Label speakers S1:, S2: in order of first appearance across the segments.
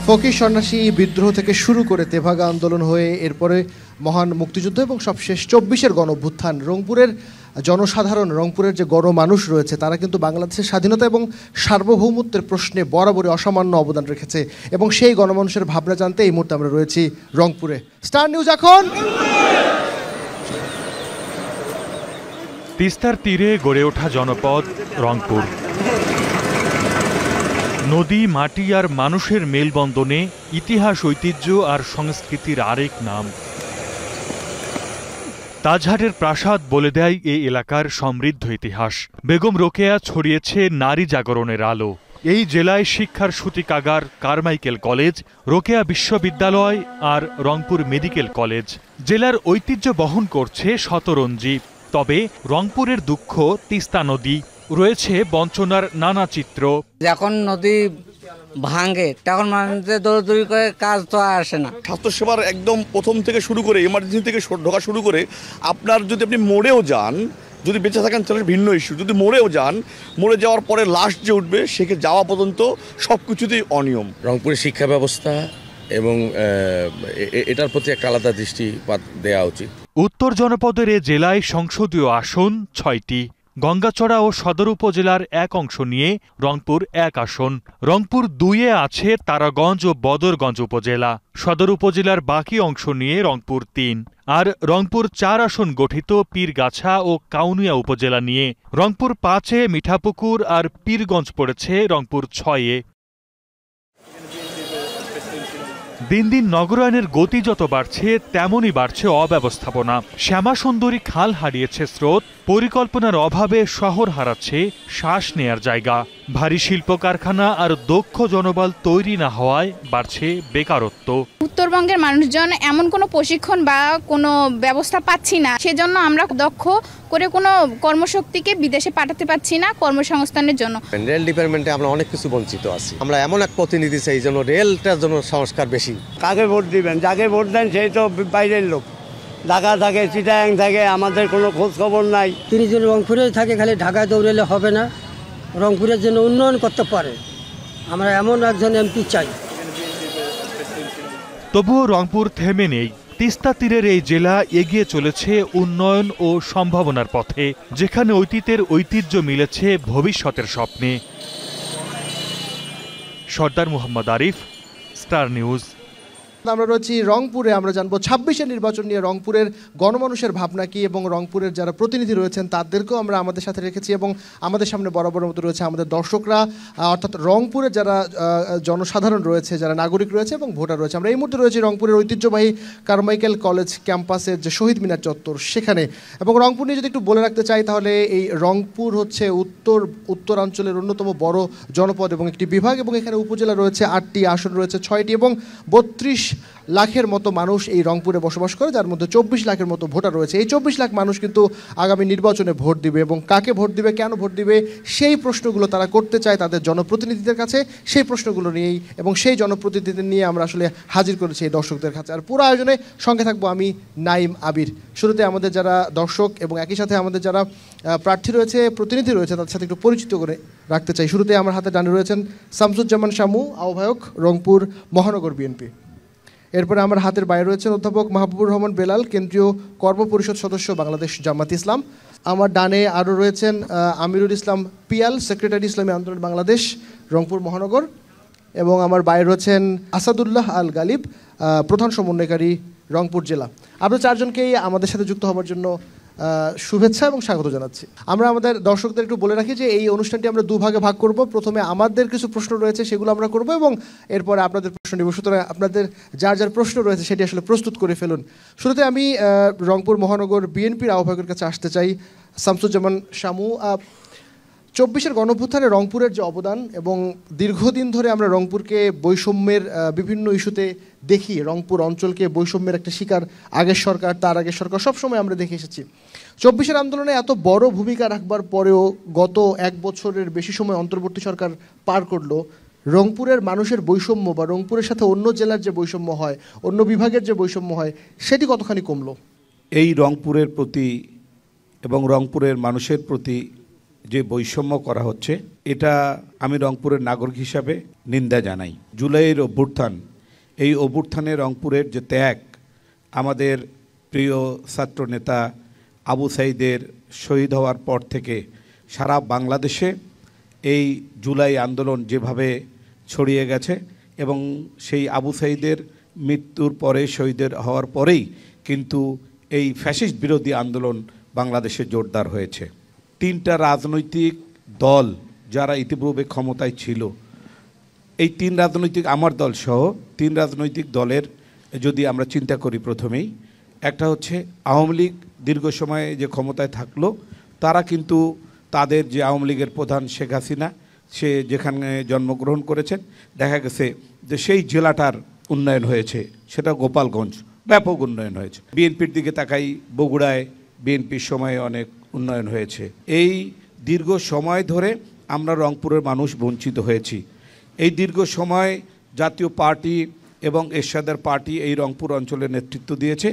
S1: ফকির সন্ন্যাসী বিদ্রোহ থেকে শুরু করে তেভাগা আন্দোলন হয়ে এরপরে মহান মুক্তিযুদ্ধ এবং সবশেষ ২৪-এর গণঅভ্যুত্থান, রংপুরের জনসাধারণ, রংপুরের যে গণমানুষ রয়েছে তারা কিন্তু বাংলাদেশের স্বাধীনতা এবং সার্বভৌমত্বের প্রশ্নে বরাবরই অসামান্য অবদান রেখেছে এবং সেই গণমানুষের ভাবনা জানতে এই মুহূর্তে আমরা রয়েছি রংপুরে। স্টার নিউজ এখন
S2: তিস্তার তীরে গড়ে ওঠা জনপদ রংপুর। নদী, মাটি আর মানুষের মেলবন্ধনে ইতিহাস, ঐতিহ্য আর সংস্কৃতির আরেক নাম। তাজহাটের প্রাসাদ বলে দেয় এই এলাকার সমৃদ্ধ ইতিহাস। বেগম রোকেয়া ছড়িয়েছে নারী জাগরণের আলো। এই জেলায় শিক্ষার সূতিকাগার কারমাইকেল কলেজ, রোকেয়া বিশ্ববিদ্যালয় আর রংপুর মেডিকেল কলেজ। জেলার ঐতিহ্য বহন করছে শতরঞ্জি। তবে রংপুরের দুঃখ তিস্তা নদী, রয়েছে বঞ্চনার নানা চিত্র।
S3: যখন নদী ভাঙে তখন মানুষদের দৌড়দৌড়ি করে কাজ তো আসে না।
S4: স্বাস্থ্যসেবার একদম প্রথম থেকে শুরু করে এমার্জেন্সি থেকে ঢোকা শুরু করে আপনার যদি আপনি মরেও যান, যদি বেঁচে থাকেন তাহলে ভিন্ন ইস্যু, যদি মরেও যান, মরে যাওয়ার পরে লাশ যে উঠবে সেখানে যাওয়া পর্যন্ত সব কিছুতেই অনিয়ম।
S5: রংপুরের শিক্ষা ব্যবস্থা এবং এটার প্রতি একটা আলাদা দৃষ্টিপাত দেওয়া উচিত।
S2: উত্তর জনপদের এ জেলায় সংসদীয় আসন ৬টি। গঙ্গাচড়া ও সদর উপজেলার এক অংশ নিয়ে রংপুর ১ আসন। রংপুর ২-এ আছে তারাগঞ্জ ও বদরগঞ্জ উপজেলা। সদর উপজেলার বাকি অংশ নিয়ে রংপুর ৩। আর রংপুর ৪ আসন গঠিত পীরগাছা ও কাউনিয়া উপজেলা নিয়ে। রংপুর ৫-এ মিঠাপুকুর আর পীরগঞ্জ পড়েছে রংপুর ৬-এ। দিন দিন নগরায়নের গতি যত বাড়ছে তেমনই বাড়ছে অব্যবস্থাপনা। শ্যামাসুন্দরী খাল হারিয়েছে স্রোত, পরিকল্পনার অভাবে শহর হারাচ্ছে শ্বাস নেয়ার জায়গা। ভারী শিল্প কারখানা আর দক্ষ জনবল তৈরি না হওয়ায় বাড়ছে বেকারত্ব।
S6: উত্তরবঙ্গের মানুষজন এমন কোনো প্রশিক্ষণ বা কোনো ব্যবস্থা পাচ্ছি না, সেজন্য আমরা দক্ষ করে কোনো কর্মশক্তিকে বিদেশে পাঠাতে পারছি না কর্মসংস্থানের জন্য।
S7: রেল ডিপার্টমেন্টে আমরা অনেক কিছু বঞ্চিত আছি। আমরা এমন এক প্রতিনিধি চাই যেন রেলটার জন্য সংস্কার বেশি।
S8: কাকে ভোট দিবেন? যাকে ভোট দেন সেই তো বাইরের লোক, ঢাকা থাকে, চিটাগাং থাকে, আমাদের কোনো খোঁজ খবর নাই।
S9: তিনি যদি রংপুরেই থাকে, খালি ঢাকায় দৌড়ালে হবে না, রংপুরের জন্য উন্নয়ন করতে পারে। আমরা এমন একজন এমপি চাই।
S2: তবুও রংপুর থেমে নেই। তিস্তা তীরের এই জেলা এগিয়ে চলেছে উন্নয়ন ও সম্ভাবনার পথে, যেখানে অতীতের ঐতিহ্য মিলেছে ভবিষ্যতের স্বপ্নে। সর্দার মোহাম্মদ আরিফ, স্টার নিউজ।
S1: আমরা রয়েছি রংপুরে। আমরা জানবো ২৬-এর নির্বাচন নিয়ে রংপুরের গণমানুষের ভাবনা কি এবং রংপুরের যারা প্রতিনিধি রয়েছেন তাদেরকেও আমরা আমাদের সাথে রেখেছি এবং আমাদের সামনে বরাবর মতো রয়েছে আমাদের দর্শকরা, অর্থাৎ রংপুরের যারা জনসাধারণ রয়েছে, যারা নাগরিক রয়েছে এবং ভোটার রয়েছে। আমরা এই মুহূর্তে রয়েছি রংপুরের ঐতিহ্যবাহী কারমাইকেল কলেজ ক্যাম্পাসের যে শহীদ মিনার চত্বর সেখানে। এবং রংপুর নিয়ে যদি একটু বলে রাখতে চাই তাহলে এই রংপুর হচ্ছে উত্তরাঞ্চলের অন্যতম বড় জনপদ এবং একটি বিভাগ, এবং এখানে উপজেলা রয়েছে 8টি, আসন রয়েছে 6টি এবং 32 লাখের মতো মানুষ এই রংপুরে বসবাস করে, যার মধ্যে 24 লাখের মতো ভোটার রয়েছে। এই 24 লাখ মানুষ কিন্তু আগামী নির্বাচনে ভোট দিবে এবং কাকে ভোট দিবে, কেন ভোট দিবে সেই প্রশ্নগুলো তারা করতে চায় তাদের জনপ্রতিনিধিদের কাছে। সেই প্রশ্নগুলো নিয়েই এবং সেই জনপ্রতিনিধিদের নিয়ে আমরা আসলে হাজির করেছি এই দর্শকদের কাছে। আর পুরো আয়োজনে সঙ্গে থাকবো আমি, নাইম, আবির। শুরুতে আমাদের যারা দর্শক এবং একই সাথে আমাদের যারা প্রার্থী রয়েছে, প্রতিনিধি রয়েছে, তাদের সাথে একটু পরিচিত করে রাখতে চাই। শুরুতে আমার হাতে ডানে রয়েছেন শামসুজ্জামান শামু, আহ্বায়ক, রংপুর মহানগর বিএনপি। এরপরে আমার হাতের বাইরে রয়েছেন অধ্যাপক মাহবুবুর রহমান বেলাল, কেন্দ্রীয় কর্ম পরিষদ সদস্য, বাংলাদেশ জামাত ইসলাম। আমার ডানে আরও রয়েছেন আমিরুল ইসলাম পিয়াল, সেক্রেটারি ইসলামী আন্দোলন বাংলাদেশ, রংপুর মহানগর। এবং আমার বাইরে রয়েছেন আসাদুল্লাহ আল গালিব, প্রধান সমন্বয়কারী, রংপুর জেলা। আমরা চারজনকেই আমাদের সাথে যুক্ত হওয়ার জন্য শুভেচ্ছা এবং স্বাগত জানাচ্ছি। আমরা আমাদের দর্শকদের একটু বলে রাখি যে এই অনুষ্ঠানটি আমরা দুভাগে ভাগ করব। প্রথমে আমাদের কিছু প্রশ্ন রয়েছে সেগুলো আমরা করব এবং এরপরে আপনাদের প্রশ্ন নেব। সুতরাং আপনাদের যার যার প্রশ্ন রয়েছে সেটি আসলে প্রস্তুত করে ফেলুন। শুরুতে আমি রংপুর মহানগর বিএনপির আহ্বায়কের কাছে আসতে চাই, শামসুজ্জামান শামু। ২৪-এর গণঅভ্যুত্থানে রংপুরের যে অবদান এবং দীর্ঘদিন ধরে আমরা রংপুরকে বৈষম্যের বিভিন্ন ইস্যুতে দেখি, রংপুর অঞ্চলকে বৈষম্যের একটা শিকার আগের সরকার, তার আগের সরকার সবসময় আমরা দেখে এসেছি। ২৪-এর আন্দোলনে এত বড় ভূমিকা রাখবার পরেও গত 1 বছরের বেশি সময় অন্তর্বর্তী সরকার পার করলো, রংপুরের মানুষের বৈষম্য বা রংপুরের সাথে অন্য জেলার যে বৈষম্য হয়, অন্য বিভাগের যে বৈষম্য হয়, সেটি কতখানি কমলো?
S10: এই রংপুরের প্রতি এবং রংপুরের মানুষের প্রতি যে বৈষম্য করা হচ্ছে, এটা আমি রংপুরের নাগরিক হিসাবে নিন্দা জানাই। জুলাইয়ের অভ্যুত্থান, এই অভ্যুত্থানে রংপুরের যে ত্যাগ, আমাদের প্রিয় ছাত্র নেতা আবু সাঈদের শহীদ হওয়ার পর থেকে সারা বাংলাদেশে এই জুলাই আন্দোলন যেভাবে ছড়িয়ে গেছে এবং সেই আবু সাঈদের মৃত্যুর পরে, শহীদের হওয়ার পরেই কিন্তু এই ফ্যাসিস্ট বিরোধী আন্দোলন বাংলাদেশে জোরদার হয়েছে। 3টা রাজনৈতিক দল যারা ইতিপূর্বে ক্ষমতায় ছিল, এই 3 রাজনৈতিক, আমার দল সহ 3 রাজনৈতিক দলের যদি আমরা চিন্তা করি, প্রথমেই একটা হচ্ছে আওয়ামী লীগ দীর্ঘ সময়ে যে ক্ষমতায় থাকলো, তারা কিন্তু তাদের যে আওয়ামী লীগের প্রধান শেখ হাসিনা, সে যেখানে জন্মগ্রহণ করেছেন, দেখা গেছে যে সেই জেলাটার উন্নয়ন হয়েছে, সেটা গোপালগঞ্জ, ব্যাপক উন্নয়ন হয়েছে। বিএনপির দিকে তাকাই, বগুড়ায় বিএনপির সময়ে অনেক উন্নয়ন হয়েছে। এই দীর্ঘ সময় ধরে আমরা রংপুরের মানুষ বঞ্চিত হয়েছি। এই দীর্ঘ সময় জাতীয় পার্টি এবং এরশাদের পার্টি এই রংপুর অঞ্চলে নেতৃত্ব দিয়েছে,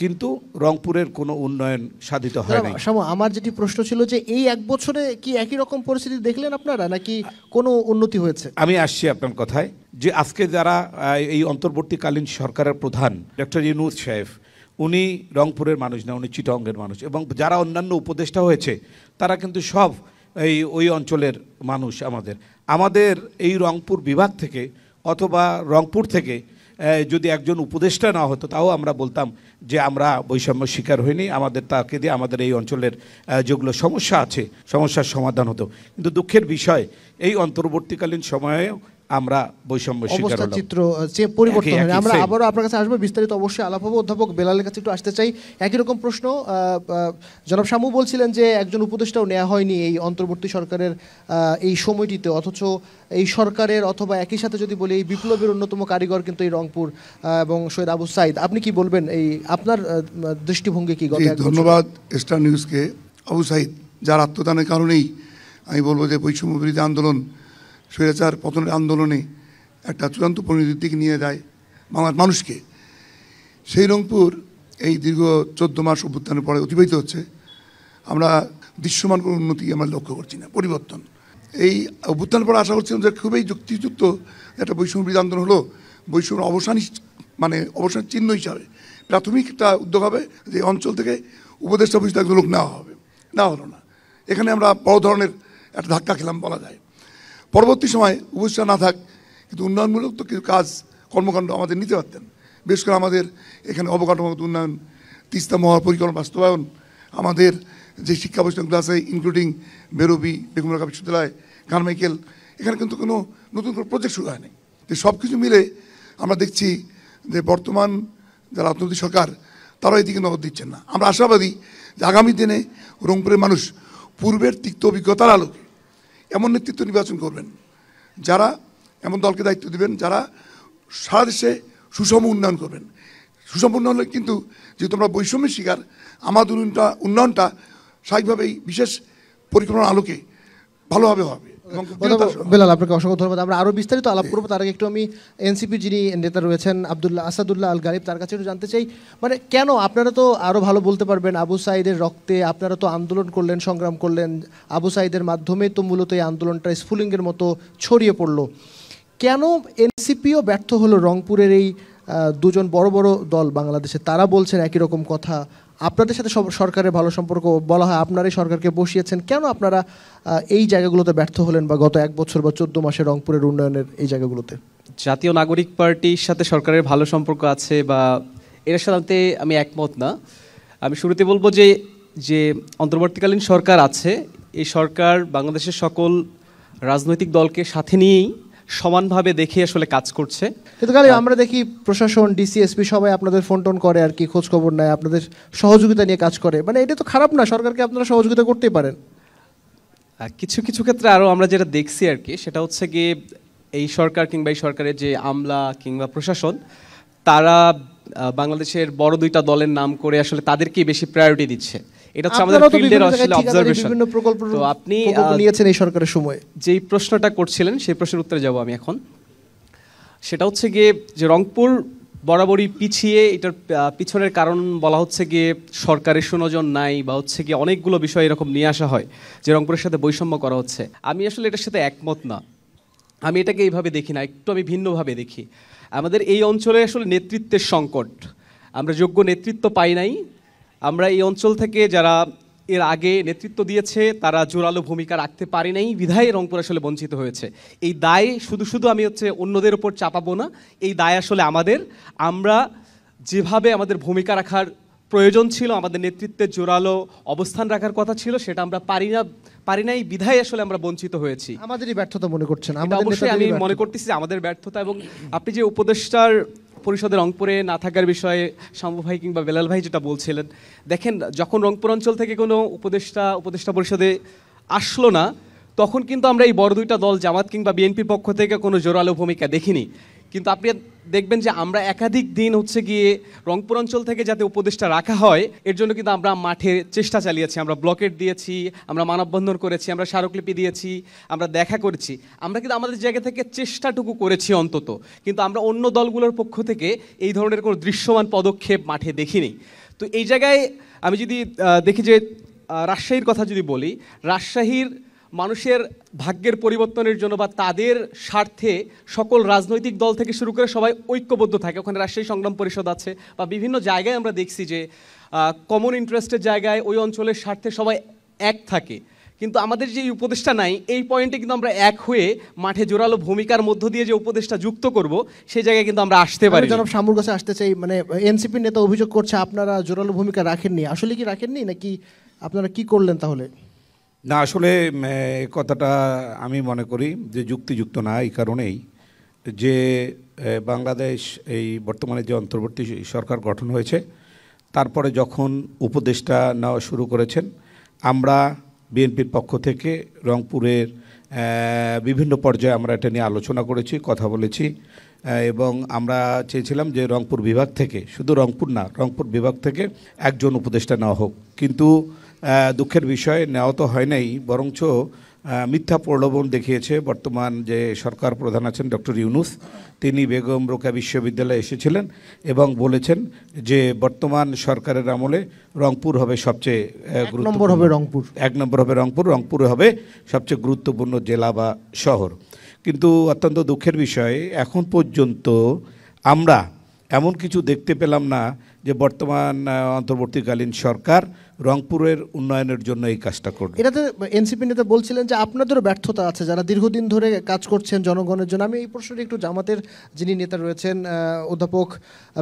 S10: কিন্তু রংপুরের কোনো উন্নয়ন সাধিত হয় নাই।
S1: আমার যেটি প্রশ্ন ছিল যে এই 1 বছরে কি একই রকম পরিস্থিতি দেখলেন আপনারা, নাকি কোনো উন্নতি হয়েছে?
S10: আমি আসছি আপনার কথায়, যে আজকে যারা এই অন্তর্বর্তীকালীন সরকারের প্রধান ডক্টর ইউনূস সাহেব, উনি রংপুরের মানুষ না, উনি চিটাগংয়ের মানুষ, এবং যারা অন্যান্য উপদেষ্টা হয়েছে তারা কিন্তু সব ওই অঞ্চলের মানুষ। আমাদের এই রংপুর বিভাগ থেকে অথবা রংপুর থেকে যদি একজন উপদেষ্টা না হতো, তাও আমরা বলতাম যে আমরা বৈষম্য শিকার হইনি, আমাদের তাকে দিয়ে আমাদের এই অঞ্চলের যেগুলো সমস্যা আছে, সমস্যার সমাধান হতো। কিন্তু দুঃখের বিষয়, এই অন্তর্বর্তীকালীন সময়েও আমরা বৈষম্য শিকার হলাম।
S1: চিত্র পরিবর্তন হয়। আমরা আবারও আপনার কাছে আসবো, বিস্তারিত অবশ্যই আলাপ হবে। অধ্যাপক বেলালের কাছে একটু আসতে চাই। একই রকম প্রশ্ন, জনাব শামু বলছিলেন যে একজন উপদেষ্টাও নেওয়া হয়নি এই অন্তর্বর্তী সরকারের এই সময়টিতে, অথচ এই সরকারের অথবা একই সাথে যদি বলি এই বিপ্লবের অন্যতম কারিগর কিন্তু এই রংপুর এবং শহীদ আবু সাঈদ। আপনি কি বলবেন, এই আপনার দৃষ্টিভঙ্গি কি?
S11: ধন্যবাদ স্টার নিউজকে। আবু সাঈদ যার আত্মদানের কারণেই আমি বলবো যে বৈষম্য বিরোধী আন্দোলন, স্বৈরাচার পতনের আন্দোলনে একটা চূড়ান্ত পরিণতির দিকে নিয়ে যায় বাংলার মানুষকে। সেই রংপুর এই দীর্ঘ 14 মাস অভ্যুত্থানের পরে অতিবাহিত হচ্ছে, আমরা দৃশ্যমান কোনো উন্নতি আমরা লক্ষ্য করছি না, পরিবর্তন। এই অভ্যুত্থানের পরে আশা করছিলাম যে খুবই যুক্তিযুক্ত একটা বৈষম্য বিরোধী আন্দোলন হলো, বৈষম্য অবসান চিহ্ন হিসাবে প্রাথমিক একটা উদ্যোগ হবে যে অঞ্চল থেকে উপদেষ্টা পরিষদ একজন লোক নেওয়া হবে, না হলো না। এখানে আমরা বড় ধরনের একটা ধাক্কা খেলাম বলা যায়। পরবর্তী সময় উপদেষ্টা না থাক, কিন্তু উন্নয়নমূলক তো কিছু কাজ কর্মকাণ্ড আমাদের নিতে পারতেন। বিশেষ করে আমাদের এখানে অবকাঠামোগত উন্নয়ন, তিস্তা মহাপরিকল্পনা বাস্তবায়ন, আমাদের যে শিক্ষা প্রতিষ্ঠানগুলো আছে ইনক্লুডিং বেরোবি, বেগম রোকেয়া বিশ্ববিদ্যালয়, কারমাইকেল, এখানে কিন্তু কোনো নতুন কোনো প্রজেক্ট শুরু হয়নি। যে সব কিছু মিলে আমরা দেখছি যে বর্তমান যারা অর্থনৈতিক সরকার, তারা এদিকে নজর দিচ্ছেন না। আমরা আশাবাদী যে আগামী দিনে রংপুরের মানুষ পূর্বের তিক্ত অভিজ্ঞতার আলোকে এমন নেতৃত্ব নির্বাচন করবেন, যারা এমন দলকে দায়িত্ব দেবেন যারা সারা দেশে সুষম উন্নয়ন করবেন। সুষম উন্নয়ন হলে কিন্তু যেহেতু আমরা বৈষম্যের শিকার, আমাদের উন্নয়নটা স্বাভাবিকভাবেই বিশেষ পরিকল্পনার আলোকে ভালোভাবে হবে।
S1: বেলাল, আপনাকে অসংখ্য ধন্যবাদ। আমরা আরও বিস্তারিত আলাপ করবো, তার আগে একটু আমি এনসিপি যিনি নেতা রয়েছেন আসাদুল্লাহ আল গালিব, তার কাছে একটু জানতে চাই, মানে কেন আপনারা তো আরও ভালো বলতে পারবেন, আবু সাঈদের রক্তে আপনারা তো আন্দোলন করলেন, সংগ্রাম করলেন, আবু সাঈদের মাধ্যমে তো মূলত এই আন্দোলনটা স্ফুলিঙ্গের মতো ছড়িয়ে পড়লো। কেন এনসিপিও ব্যর্থ হলো রংপুরের এই দুজন বড় বড় দল বাংলাদেশে, তারা বলছেন একই রকম কথা, আপনাদের সাথে সরকারের ভালো সম্পর্ক, বলা হয় আপনারাই সরকারকে বসিয়েছেন, কেন আপনারা এই জায়গাগুলোতে ব্যর্থ হলেন বা গত 1 বছর বা 14 মাসে রংপুরের উন্নয়নের এই জায়গাগুলোতে?
S12: জাতীয় নাগরিক পার্টির সাথে সরকারের ভালো সম্পর্ক আছে বা এর সাথে আমি একমত না। আমি শুরুতে বলবো যে অন্তর্বর্তীকালীন সরকার আছে, এই সরকার বাংলাদেশের সকল রাজনৈতিক দলকে সাথে নিয়েই সমানভাবে দেখে আসলে কাজ করছে।
S1: কিন্তু খালি আমরা দেখি প্রশাসন, ডিসি, এসপি সবাই আপনাদের ফোন টোন করে আর কি, খোঁজ খবর নেয়, আপনাদের সহযোগিতা নিয়ে কাজ করে, মানে এটা তো খারাপ না, সরকারকে আপনারা সহযোগিতা করতেই পারেন।
S12: কিছু কিছু ক্ষেত্রে আরও আমরা যেটা দেখছি আর কি, সেটা হচ্ছে গিয়ে এই সরকার কিংবা এই সরকারের যে আমলা কিংবা প্রশাসন, তারা বাংলাদেশের বড় 2টা দলের নাম করে আসলে তাদেরকেই বেশি প্রায়োরিটি দিচ্ছে। এটা হচ্ছে আমাদের ফিল্ডের আসলে অবজারভেশন। তো আপনি
S1: নিয়েছেন এই সরকারের সময়
S12: যেই প্রশ্নটা করছিলেন সেই প্রশ্নের উত্তরে যাব আমি এখন। সেটা হচ্ছে গিয়ে যে রংপুর বরাবরই পিছিয়ে। এটার পিছনের কারণ বলা হচ্ছে গিয়ে সরকারের সুনজর নাই, বা হচ্ছে গিয়ে অনেকগুলো বিষয় এরকম নিয়ে আসা হয় যে রংপুরের সাথে বৈষম্য করা হচ্ছে। আমি আসলে এটার সাথে একমত না, আমি এটাকে এইভাবে দেখি না, একটু আমি ভিন্নভাবে দেখি। আমাদের এই অঞ্চলে আসলে নেতৃত্বের সংকট, আমরা যোগ্য নেতৃত্ব পাই নাই। আমরা এই অঞ্চল থেকে যারা এর আগে নেতৃত্ব দিয়েছে তারা জোরালো ভূমিকা রাখতে পারে নাই, বিধায় রংপুর আসলে বঞ্চিত হয়েছে। এই দায় শুধু আমি অন্যদের উপর চাপাবো না, এই দায় আসলে আমাদের। আমরা যেভাবে আমাদের ভূমিকা রাখার প্রয়োজন ছিল, আমাদের নেতৃত্বের জোরালো অবস্থান রাখার কথা ছিল, সেটা আমরা পারি নাই, বিধায় আসলে আমরা বঞ্চিত হয়েছি।
S1: আমাদেরই ব্যর্থতা মনে করছেন?
S12: অবশ্যই আমি মনে করতেছি যে আমাদের ব্যর্থতা। এবং আপনি যে উপদেষ্টার পরিষদে রংপুরে না থাকার বিষয়ে শামু ভাই কিংবা বেলাল ভাই যেটা বলছিলেন, দেখেন যখন রংপুর অঞ্চল থেকে কোনো উপদেষ্টা পরিষদে আসলো না, তখন কিন্তু আমরা এই বড় দুইটা দল জামাত কিংবা বিএনপির পক্ষ থেকে কোনো জোরালো ভূমিকা দেখিনি। কিন্তু আপনি দেখবেন যে আমরা একাধিক দিন গিয়ে রংপুর অঞ্চল থেকে যাতে উপদেষ্টা রাখা হয়, এর জন্য কিন্তু আমরা মাঠে চেষ্টা চালিয়েছি। আমরা ব্লকেট দিয়েছি, আমরা মানববন্ধন করেছি, আমরা স্মারকলিপি দিয়েছি, আমরা দেখা করেছি। আমরা কিন্তু আমাদের জায়গা থেকে চেষ্টাটুকু করেছি অন্তত, কিন্তু আমরা অন্য দলগুলোর পক্ষ থেকে এই ধরনের কোনো দৃশ্যমান পদক্ষেপ মাঠে দেখিনি। তো এই জায়গায় আমি যদি দেখি যে রাজশাহীর কথা যদি বলি, রাজশাহীর মানুষের ভাগ্যের পরিবর্তনের জন্য বা তাদের স্বার্থে সকল রাজনৈতিক দল থেকে শুরু করে সবাই ঐক্যবদ্ধ থাকে। ওখানে রাজশাহী সংগ্রাম পরিষদ আছে, বা বিভিন্ন জায়গায় আমরা দেখছি যে কমন ইন্টারেস্টের জায়গায় ওই অঞ্চলের স্বার্থে সবাই এক থাকে। কিন্তু আমাদের যে উপদেষ্টা নাই, এই পয়েন্টে কিন্তু আমরা এক হয়ে মাঠে জোরালো ভূমিকার মধ্য দিয়ে যে উপদেষ্টা যুক্ত করব, সেই জায়গায় কিন্তু আমরা আসতে পারি।
S1: জনাব শামুর কাছে আসতে চাই, মানে এনসিপি নেতা অভিযোগ করছে আপনারা জোরালো ভূমিকা রাখেননি। আসলে কি রাখেননি, নাকি আপনারা কি করলেন তাহলে?
S10: না, আসলে কথাটা আমি মনে করি যে যুক্তিযুক্ত না, এই কারণেই যে বাংলাদেশ এই বর্তমানে যে অন্তর্বর্তী সরকার গঠন হয়েছে, তারপরে যখন উপদেষ্টা নেওয়া শুরু করেছেন, আমরা বিএনপির পক্ষ থেকে রংপুরের বিভিন্ন পর্যায়ে আমরা এটা নিয়ে আলোচনা করেছি, কথা বলেছি, এবং আমরা চেয়েছিলাম যে রংপুর বিভাগ থেকে, শুধু রংপুর না, রংপুর বিভাগ থেকে একজন উপদেষ্টা নেওয়া হোক। কিন্তু দুঃখের বিষয় নেওয়া তো হয় নাই, বরঞ্চ মিথ্যা প্রলোভন দেখিয়েছে বর্তমান যে সরকার প্রধান আছেন ডক্টর ইউনূস। তিনি বেগম রোকেয়া বিশ্ববিদ্যালয়ে এসেছিলেন এবং বলেছেন যে বর্তমান সরকারের আমলে রংপুর হবে সবচেয়ে
S1: এক নম্বর হবে রংপুর,
S10: রংপুর হবে সবচেয়ে গুরুত্বপূর্ণ জেলা বা শহর। কিন্তু অত্যন্ত দুঃখের বিষয়, এখন পর্যন্ত আমরা এমন কিছু দেখতে পেলাম না যে বর্তমান অন্তর্বর্তীকালীন সরকার রংপুরের উন্নয়নের জন্য এই কাজটা করবে।
S1: এটাতে এনসিপি নেতা বলছিলেন যে আপনাদেরও ব্যর্থতা আছে, যারা দীর্ঘদিন ধরে কাজ করছেন জনগণের জন্য। আমি এই প্রশ্নটি একটু জামাতের যিনি নেতা রয়েছেন অধ্যাপক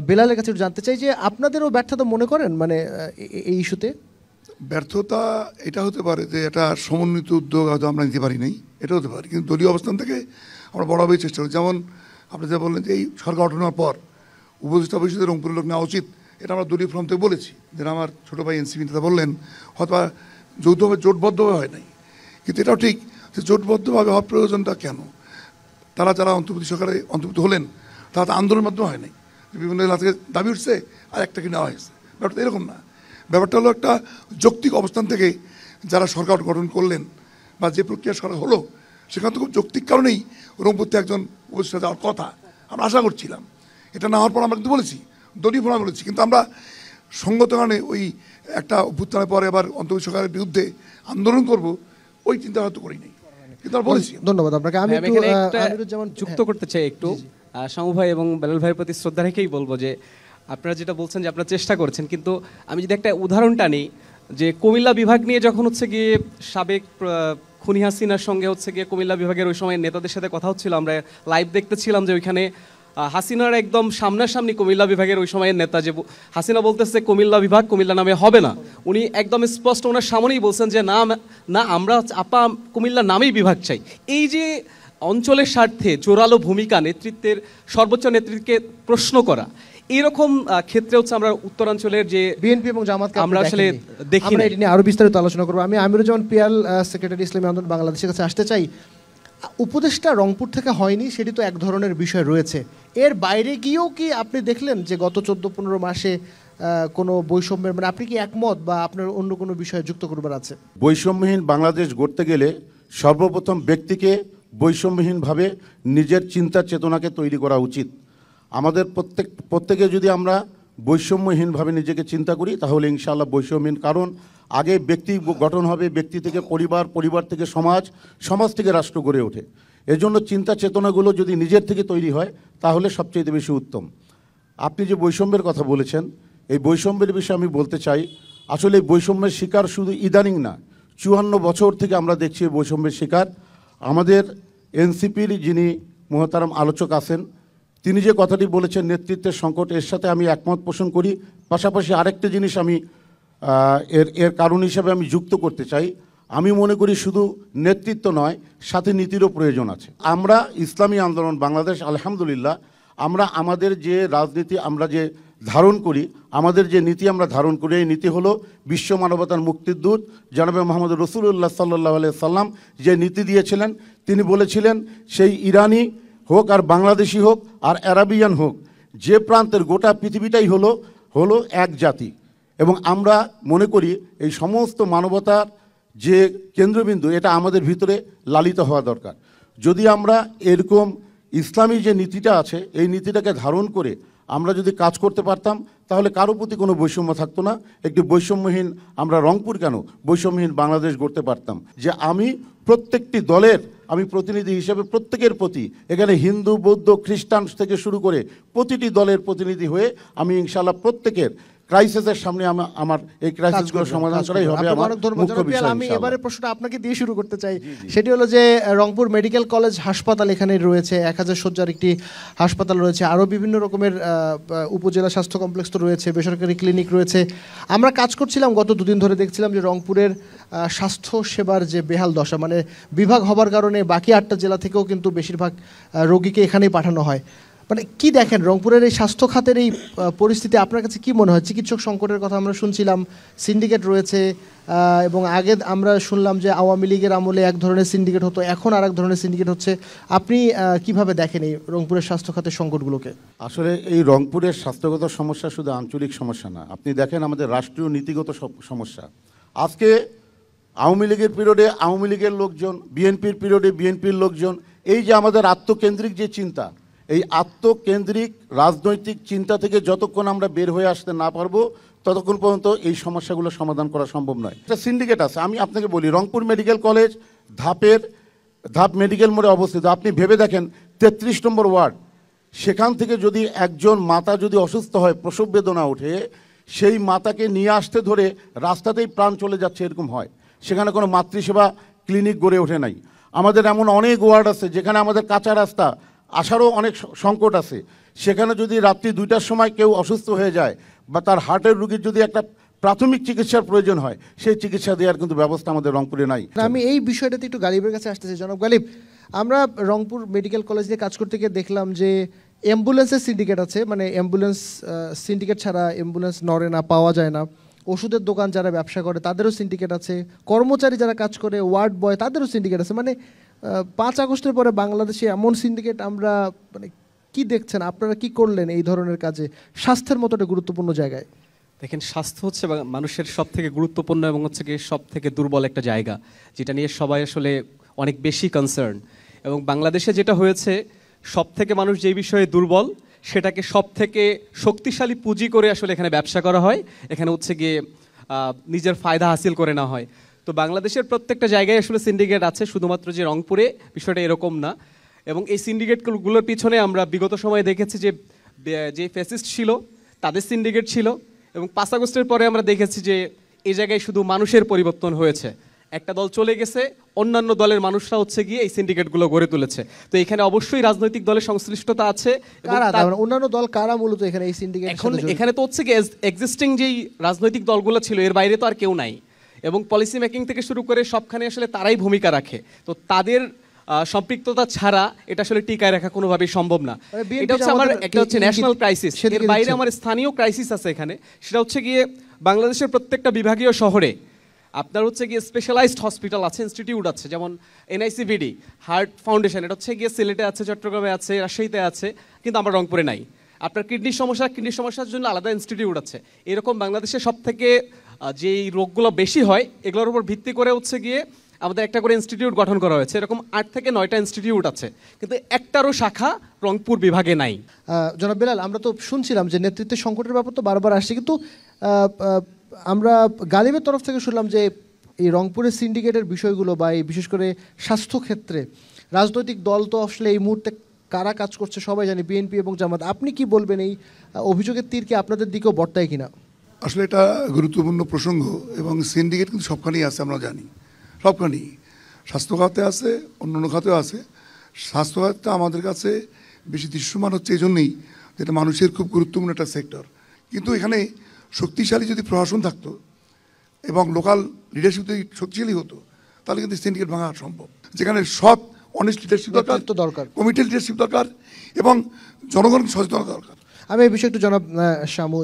S1: বেলালের কাছে জানতে চাই যে আপনাদেরও ব্যর্থতা মনে করেন মানে এই ইস্যুতে?
S11: ব্যর্থতা এটা হতে পারে যে এটা সমন্বিত উদ্যোগ হয়তো আমরা নিতে পারি নাই, এটা হতে পারে, কিন্তু দলীয় অবস্থান থেকে আমরা বরাবরই চেষ্টা করি। যেমন আপনি যা বললেন যে এই সরকার গঠন হওয়ার পর উপদেষ্টা পরিষদের রংপুরের লোক নেওয়া উচিত, এটা আমরা দলীয় ফর্ম থেকে বলেছি। যেটা আমার ছোটো ভাই এনসিপি নেতা বললেন হয়তো যৌথভাবে জোটবদ্ধভাবে হয় নাই, কিন্তু এটাও ঠিক যে জোটবদ্ধভাবে হওয়ার প্রয়োজনটা কেন? তারা যারা অন্তর্বর্তী সরকারে অন্তর্ভুক্ত হলেন তারা তো আন্দোলনের মাধ্যমে হয় নাই, বিভিন্ন এলাকা থেকে দাবি উঠছে আর একটাকে নেওয়া হয়েছে। ব্যাপারটা এরকম না, ব্যাপারটা হলো একটা যৌক্তিক অবস্থান থেকে যারা সরকার গঠন করলেন বা যে প্রক্রিয়া সরকার হলো, সেখান থেকে খুব যৌক্তিক কারণেই রংপুরতে একজন উপদেষ্টা যাওয়ার কথা আমরা আশা করছিলাম। এটা না হওয়ার পর আমরা কিন্তু বলেছি, দলীয় ফোরাম বলেছি, কিন্তু আমরা সঙ্গত কারণে ওই একটা অভ্যুত্থানের পরে আবার অন্তর্বর্তী সরকারের বিরুদ্ধে আন্দোলন করব ওই চিন্তা হয়তো করি নাই, কিন্তু আমরা বলেছি।
S1: ধন্যবাদ আপনাকে। আমি
S12: যুক্ত করতে চাই একটু শামু ভাই এবং বেলাল ভাইয়ের প্রতি শ্রদ্ধা রেখেই বলবো যে আপনারা যেটা বলছেন যে আপনারা চেষ্টা করছেন, কিন্তু আমি যদি একটা উদাহরণটা নিই, যে কুমিল্লা বিভাগ নিয়ে যখন গিয়ে সাবেক খুনি হাসিনার সঙ্গে গিয়ে কুমিল্লা বিভাগের ওই সময় নেতাদের সাথে কথা হচ্ছিল, আমরা লাইভ দেখতেছিলাম যে ওইখানে হাসিনার একদম সামনাসামনি কুমিল্লা বিভাগের ওই সময়ের নেতা, যে হাসিনা বলতেছে কুমিল্লা বিভাগ কুমিল্লা নামে হবে না, উনি একদম স্পষ্ট ওনার সামনেই বলছেন যে না আমরা আপা কুমিল্লা নামেই বিভাগ চাই। এই যে অঞ্চলের স্বার্থে জোরালো ভূমিকা, নেতৃত্বের সর্বোচ্চ নেতৃত্বকে প্রশ্ন করা, এইরকম ক্ষেত্রে আমরা উত্তরাঞ্চলের যে
S1: বিএনপি এবং জামাতকে
S12: আমরা আসলে দেখি না।
S1: এটা নিয়ে আরো বিস্তারিত আলোচনা করবো। আমি আমিরুজ্জামান পিয়াল, সেক্রেটারি ইসলামী আন্দোলন বাংলাদেশের কাছে আসতে চাই। উপদেষ্টা রংপুর থেকে হয়নি, সেটি তো এক ধরনের বিষয় রয়েছে। এর বাইরে গিয়েও কি আপনি দেখলেন যে গত 14-15 মাসে কোনো বৈষম্যের, মানে আপনি কি একমত বা আপনার অন্য কোনো বিষয়ে যুক্ত করবার আছে?
S13: বৈষম্যহীন বাংলাদেশ গড়তে গেলে সর্বপ্রথম ব্যক্তিকে বৈষম্যহীনভাবে নিজের চিন্তা চেতনাকে তৈরি করা উচিত। আমাদের প্রত্যেকে যদি আমরা বৈষম্যহীনভাবে নিজেকে চিন্তা করি তাহলে ইনশাআল্লাহ বৈষম্যহীন, কারণ আগে ব্যক্তি গঠন হবে, ব্যক্তি থেকে পরিবার, পরিবার থেকে সমাজ, সমাজ থেকে রাষ্ট্র গড়ে ওঠে। এজন্য চিন্তা চেতনাগুলো যদি নিজের থেকে তৈরি হয় তাহলে সবচেয়ে বেশি উত্তম। আপনি যে বৈষম্যের কথা বলেছেন, এই বৈষম্যের বিষয়ে আমি বলতে চাই, আসলে এই বৈষম্যের শিকার শুধু ইদানিং না, 54 বছর থেকে আমরা দেখছি এই বৈষম্যের শিকার। আমাদের এনসিপির যিনি মহতারাম আলোচক আছেন, তিনি যে কথাটি বলেছেন নেতৃত্বের সংকট, এর সাথে আমি একমত পোষণ করি। পাশাপাশি আরেকটা জিনিস আমি এর কারণ হিসাবে আমি যুক্ত করতে চাই। আমি মনে করি শুধু নেতৃত্ব নয়, সাথে নীতিরও প্রয়োজন আছে। আমরা ইসলামী আন্দোলন বাংলাদেশ, আলহামদুলিল্লাহ, আমরা আমাদের যে রাজনীতি আমরা যে ধারণ করি, আমাদের যে নীতি আমরা ধারণ করি, এই নীতি হলো বিশ্ব মানবতার মুক্তির দূত জনাবে মোহাম্মদ রাসূলুল্লাহ সাল্লাল্লাহু আলাইহি সাল্লাম যে নীতি দিয়েছিলেন, তিনি বলেছিলেন সেই ইরানি হোক আর বাংলাদেশি হোক আর অ্যারাবিয়ান হোক, যে প্রান্তের গোটা পৃথিবীটাই হলো এক জাতি। এবং আমরা মনে করি এই সমস্ত মানবতার যে কেন্দ্রবিন্দু, এটা আমাদের ভিতরে লালিত হওয়া দরকার। যদি আমরা এরকম ইসলামী যে নীতিটা আছে, এই নীতিটাকে ধারণ করে আমরা যদি কাজ করতে পারতাম তাহলে কারো প্রতি কোনো বৈষম্য থাকতো না। একটি বৈষম্যহীন, আমরা রংপুর কেন, বৈষম্যহীন বাংলাদেশ গড়তে পারতাম। যে আমি প্রত্যেকটি দলের আমি প্রতিনিধি হিসেবে প্রত্যেকের প্রতি, এখানে হিন্দু, বৌদ্ধ, খ্রিস্টান থেকে শুরু করে প্রতিটি দলের প্রতিনিধি হয়ে আমি ইনশাআল্লাহ প্রত্যেকের ক্রাইসিসের সামনে আমার এই ক্রাইসিসগুলো সমাধান করাই হবে আমার মুখ্য বিষয়।
S1: আমি এবারে প্রশ্নটা আপনাকে দিয়ে শুরু করতে চাই, সেটি হলো যে রংপুর মেডিকেল কলেজ হাসপাতাল এখানে রয়েছে, 1000 শয্যার একটি হাসপাতাল রয়েছে, আরও বিভিন্ন রকমের উপজেলা স্বাস্থ্য কমপ্লেক্স তো রয়েছে, বেসরকারি ক্লিনিক রয়েছে। আমরা কাজ করছিলাম গত দুদিন ধরে, দেখছিলাম যে রংপুরের স্বাস্থ্য সেবার যে বেহাল দশা, মানে বিভাগ হবার কারণে বাকি 8টা জেলা থেকেও কিন্তু বেশিরভাগ রোগীকে এখানেই পাঠানো হয়। মানে কি দেখেন রংপুরের এই স্বাস্থ্য খাতের এই পরিস্থিতি, আপনার কাছে কি মনে হয়? চিকিৎসক সংকটের কথা আমরা শুনছিলাম, সিন্ডিকেট রয়েছে, এবং আগে আমরা শুনলাম যে আওয়ামী লীগের আমলে এক ধরনের সিন্ডিকেট হতো, এখন আর এক ধরনের সিন্ডিকেট হচ্ছে। আপনি কিভাবে দেখেন এই রংপুরের স্বাস্থ্য খাতের সংকটগুলোকে?
S13: আসলে এই রংপুরের স্বাস্থ্যগত সমস্যা শুধু আঞ্চলিক সমস্যা না, আপনি দেখেন আমাদের রাষ্ট্রীয় নীতিগত সমস্যা। আজকে আওয়ামী লীগের পিরিয়ডে আওয়ামী লীগের লোকজন, বিএনপির পিরিয়ডে বিএনপির লোকজন, এই যে আমাদের আত্মকেন্দ্রিক যে চিন্তা, এই আত্মকেন্দ্রিক রাজনৈতিক চিন্তা থেকে যতক্ষণ আমরা বের হয়ে আসতে না পারবো ততক্ষণ পর্যন্ত এই সমস্যাগুলো সমাধান করা সম্ভব নয়। একটা সিন্ডিকেট আছে, আমি আপনাকে বলি, রংপুর মেডিকেল কলেজ ধাপ মেডিকেল মোড়ে অবস্থিত। আপনি ভেবে দেখেন 33 নম্বর ওয়ার্ড, সেখান থেকে যদি একজন মাতা যদি অসুস্থ হয়, প্রসব বেদনা ওঠে, সেই মাতাকে নিয়ে আসতে ধরে রাস্তাতেই প্রাণ চলে যাচ্ছে, এরকম হয়। সেখানে কোনো মাতৃসেবা ক্লিনিক গড়ে ওঠে নাই। আমাদের এমন অনেক ওয়ার্ড আছে যেখানে আমাদের কাঁচা রাস্তা আসারও অনেক সংকট আছে। সেখানে যদি রাত্রি 2টার সময় কেউ অসুস্থ হয়ে যায় বা তার হার্টের রোগীর যদি একটা প্রাথমিক চিকিৎসার প্রয়োজন হয়, সেই চিকিৎসা দেওয়ার কিন্তু ব্যবস্থা আমাদের রংপুরে নাই।
S1: আমি এই বিষয়টাতে একটু গালিবের কাছে আসতেছি। জনাব গালিব, আমরা রংপুর মেডিকেল কলেজ নিয়ে কাজ করতে গিয়ে দেখলাম যে অ্যাম্বুলেন্সের সিন্ডিকেট আছে, মানে অ্যাম্বুলেন্স সিন্ডিকেট ছাড়া অ্যাম্বুলেন্স নড়ে না, পাওয়া যায় না। ওষুধের দোকান যারা ব্যবসা করে তাদেরও সিন্ডিকেট আছে, কর্মচারী যারা কাজ করে, ওয়ার্ড বয়, তাদেরও সিন্ডিকেট আছে। মানে 5 আগস্টের পরে বাংলাদেশে এমন সিন্ডিকেট আমরা, মানে কি দেখছেন আপনারা, কি করলেন এই ধরনের কাজে স্বাস্থ্যের মতো একটা গুরুত্বপূর্ণ জায়গায়?
S12: দেখেন, স্বাস্থ্য হচ্ছে মানুষের সব থেকে গুরুত্বপূর্ণ এবং হচ্ছে কি সব থেকে দুর্বল একটা জায়গা, যেটা নিয়ে সবাই আসলে অনেক বেশি কনসার্ন। এবং বাংলাদেশে যেটা হয়েছে, সব থেকে মানুষ যেই বিষয়ে দুর্বল সেটাকে সব থেকে শক্তিশালী পুঁজি করে আসলে এখানে ব্যবসা করা হয়, এখানে হচ্ছে গিয়ে নিজের ফায়দা হাসিল করে না হয়। তো বাংলাদেশের প্রত্যেকটা জায়গায় আসলে সিন্ডিকেট আছে, শুধুমাত্র যে রংপুরে বিষয়টা এরকম না। এবং এই সিন্ডিকেটগুলোর পিছনে আমরা বিগত সময়ে দেখেছি যে ফ্যাসিস্ট ছিল তাদের সিন্ডিকেট ছিল, এবং 5 আগস্টের পরে আমরা দেখেছি যে এই জায়গায় শুধু মানুষের পরিবর্তন হয়েছে। একটা দল চলে গেছে, অন্যান্য দলের মানুষরা হচ্ছে গিয়ে এই সিন্ডিকেটগুলো গড়ে তুলেছে। তো এখানে অবশ্যই রাজনৈতিক দলের সংশ্লিষ্টতা আছে।
S1: অন্যান্য দল কারা মূলত এখানে এই সিন্ডিকেট?
S12: এখানে তো হচ্ছে গিয়ে এক্সিস্টিং যেই রাজনৈতিক দলগুলো ছিল, এর বাইরে তো আর কেউ নাই। এবং পলিসি মেকিং থেকে শুরু করে সবখানে আসলে তারাই ভূমিকা রাখে। তো তাদের সম্পৃক্ততা ছাড়া এটা আসলে টিকায় রাখা কোনোভাবেই সম্ভব না। এটা হচ্ছে আমার একটা হচ্ছে ন্যাশনাল ক্রাইসিস, এর বাইরে আমার স্থানীয় ক্রাইসিস আছে এখানে। সেটা হচ্ছে গিয়ে বাংলাদেশের প্রত্যেকটা বিভাগীয় শহরে আপনার হচ্ছে গিয়ে স্পেশালাইজড হসপিটাল আছে, ইনস্টিটিউট আছে, যেমন এনআইসিভিডি, হার্ট ফাউন্ডেশন, এটা হচ্ছে গিয়ে সিলেটে আছে, চট্টগ্রামে আছে, রাজশাহীতে আছে, কিন্তু আমরা রংপুরে নাই। আপনার কিডনির সমস্যার জন্য আলাদা ইনস্টিটিউট আছে। এরকম বাংলাদেশে সব থেকে যেই রোগগুলো বেশি হয় এগুলোর উপর ভিত্তি করে হচ্ছে গিয়ে আমাদের একটা করে ইনস্টিটিউট গঠন করা হয়েছে, এরকম 8 থেকে 9টা ইনস্টিটিউট আছে, কিন্তু একটারও শাখা রংপুর বিভাগে নাই।
S1: জনাব বেলাল, আমরা তো শুনছিলাম যে নেতৃত্বের সংকটের ব্যাপার তো বারবার আসছে, কিন্তু আমরা গালিবের তরফ থেকে শুনলাম যে এই রংপুরের সিন্ডিকেটের বিষয়গুলো বা এই বিশেষ করে স্বাস্থ্যক্ষেত্রে রাজনৈতিক দল তো আসলে এই মুহূর্তে কারা কাজ করছে সবাই জানি, বিএনপি এবং জামাত। আপনি কি বলবেন, এই অভিযোগের তীর কি আপনাদের দিকেও বর্তায় কিনা?
S11: আসলে এটা গুরুত্বপূর্ণ প্রসঙ্গ এবং সিন্ডিকেট কিন্তু সবখানেই আছে, আমরা জানি সবখানেই, স্বাস্থ্য খাতে আছে, অন্যান্য খাতেও আছে। স্বাস্থ্য খাতটা আমাদের কাছে বেশি দৃশ্যমান হচ্ছে এই জন্যই, যেটা মানুষের খুব গুরুত্বপূর্ণ একটা সেক্টর। কিন্তু এখানে শক্তিশালী যদি প্রশাসন থাকতো এবং লোকাল লিডারশিপ যদি শক্তিশালী হতো, তাহলে কিন্তু সিন্ডিকেট ভাঙা সম্ভব। যেখানে সৎ অনেস্ট লিডারশিপ দরকার, কমিটি লিডারশিপ দরকার এবং জনগণকে সচেতনতা দরকার।
S1: আমি এই বিষয়ে একটু জনাব শামু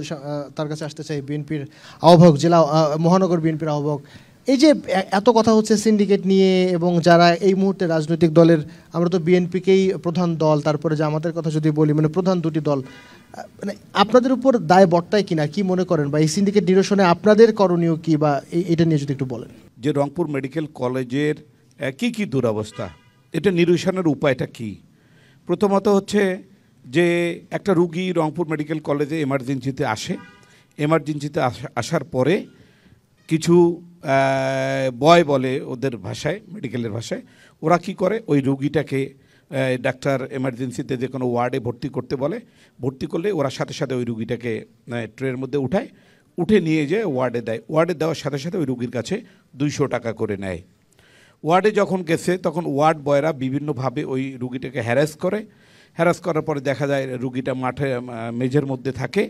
S1: তার কাছে আসতে চাই, বিএনপির আহ্বায়ক, জেলা মহানগর বিএনপির আহ্বায়ক। এই যে এত কথা হচ্ছে সিন্ডিকেট নিয়ে এবং যারা এই মুহূর্তে রাজনৈতিক দলের, আমরা তো বিএনপিকেই প্রধান দল, তারপরে যে আমাদের কথা যদি বলি মানে প্রধান দুটি দল, মানে আপনাদের উপর দায় বর্তায় কিনা, কি মনে করেন, বা এই সিন্ডিকেট নিরসনে আপনাদের করণীয় কি, বা এটা নিয়ে যদি একটু বলেন।
S10: যে রংপুর মেডিকেল কলেজের কি কি দুরবস্থা, এটা নিরসনের উপায়টা কি? প্রথমত হচ্ছে যে একটা রুগী রংপুর মেডিকেল কলেজে এমার্জেন্সিতে আসে, এমার্জেন্সিতে আসার পরে কিছু বয় বলে ওদের ভাষায়, মেডিকেলের ভাষায়, ওরা কি করে ওই রুগীটাকে ডাক্তার এমার্জেন্সিতে যে কোনো ওয়ার্ডে ভর্তি করতে বলে, ভর্তি করলে ওরা সাথে সাথে ওই রুগীটাকে ট্রের মধ্যে উঠে নিয়ে যেয়ে ওয়ার্ডে দেয়। ওয়ার্ডে দেওয়ার সাথে সাথে ওই রুগীর কাছে 200 টাকা করে নেয়। ওয়ার্ডে যখন গেছে তখন ওয়ার্ড বয়রা বিভিন্নভাবে ওই রুগীটাকে হ্যারাস করার পরে দেখা যায় রুগীটা মাঠে মেঝের মধ্যে থাকে।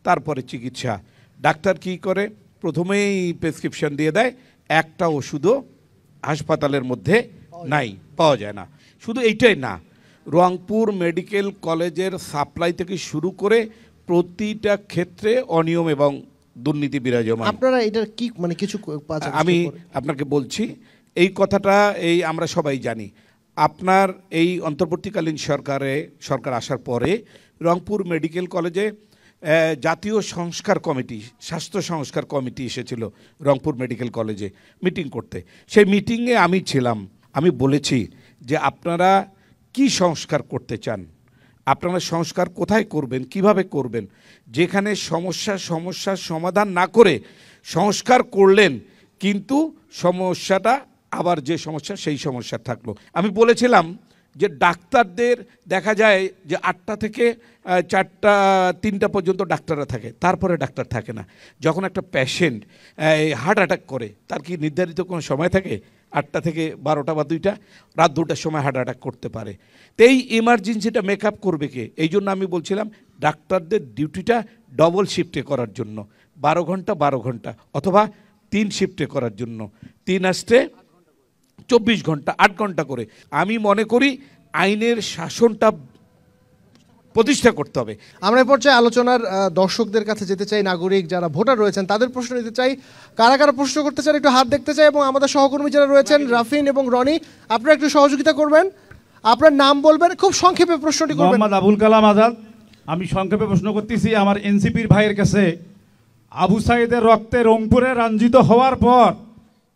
S10: তারপরে চিকিৎসা, ডাক্তার কি করে, প্রথমেই প্রেসক্রিপশন দিয়ে দেয়, একটা ওষুধও হাসপাতালের মধ্যে নাই, পাওয়া যায় না। শুধু এইটাই না, রংপুর মেডিকেল কলেজের সাপ্লাই থেকে শুরু করে প্রতিটা ক্ষেত্রে অনিয়ম এবং দুর্নীতি বিরাজমান।
S1: আপনারা এটা কি মানে কিছু,
S10: আমি আপনাকে বলছি এই কথাটা, এই আমরা সবাই জানি। আপনার এই অন্তর্বর্তীকালীন সরকার আসার পরে রংপুর মেডিকেল কলেজে জাতীয় সংস্কার কমিটি, স্বাস্থ্য সংস্কার কমিটি এসেছিল রংপুর মেডিকেল কলেজে মিটিং করতে। সেই মিটিংয়ে আমি ছিলাম। আমি বলেছি যে আপনারা কি সংস্কার করতে চান, আপনারা সংস্কার কোথায় করবেন, কিভাবে করবেন। যেখানে সমস্যার সমাধান না করে সংস্কার করলেন, কিন্তু সমস্যাটা আবার যে সমস্যা সেই সমস্যা থাকলো। আমি বলেছিলাম যে ডাক্তারদের দেখা যায় যে 8টা থেকে 3টা পর্যন্ত ডাক্তাররা থাকে, তারপরে ডাক্তার থাকে না। যখন একটা পেশেন্ট হার্ট অ্যাটাক করে, তার কি নির্ধারিত কোনো সময় থাকে? 8টা থেকে 12টা বা 2টা, রাত 2টার সময় হার্ট অ্যাটাক করতে পারে। তো এই ইমার্জেন্সিটা মেকআপ করবে কে? এই জন্য আমি বলছিলাম ডাক্তারদের ডিউটিটা ডবল শিফটে করার জন্য, 12 ঘন্টা অথবা 3 শিফটে করার জন্য, 3 আসতে 24 ঘন্টা, 8 ঘন্টা করে। আমি মনে করি আইনের শাসনটা প্রতিষ্ঠা করতে হবে।
S1: আমরা এ পর্যায়ে আলোচনার দর্শকদের কাছে যেতে চাই, নাগরিক যারা ভোটার রয়েছেন তাদের প্রশ্ন নিতে চাই। কারা কারা প্রশ্ন করতে চান একটু হাত দেখতে চাই, এবং আমাদের সহকর্মী যারা রয়েছেন রাফিন এবং রনি, আপনারা একটু সহযোগিতা করবেন, আপনার নাম বলবেন, খুব সংক্ষেপে প্রশ্নটি করবেন।
S14: মোহাম্মদ আবুল কালাম আজাদ, আমি সংক্ষেপে প্রশ্ন করতেছি আমার এনসিপির ভাইয়ের কাছে। আবু সাইদের রক্তে রংপুরে রঞ্জিত হওয়ার পর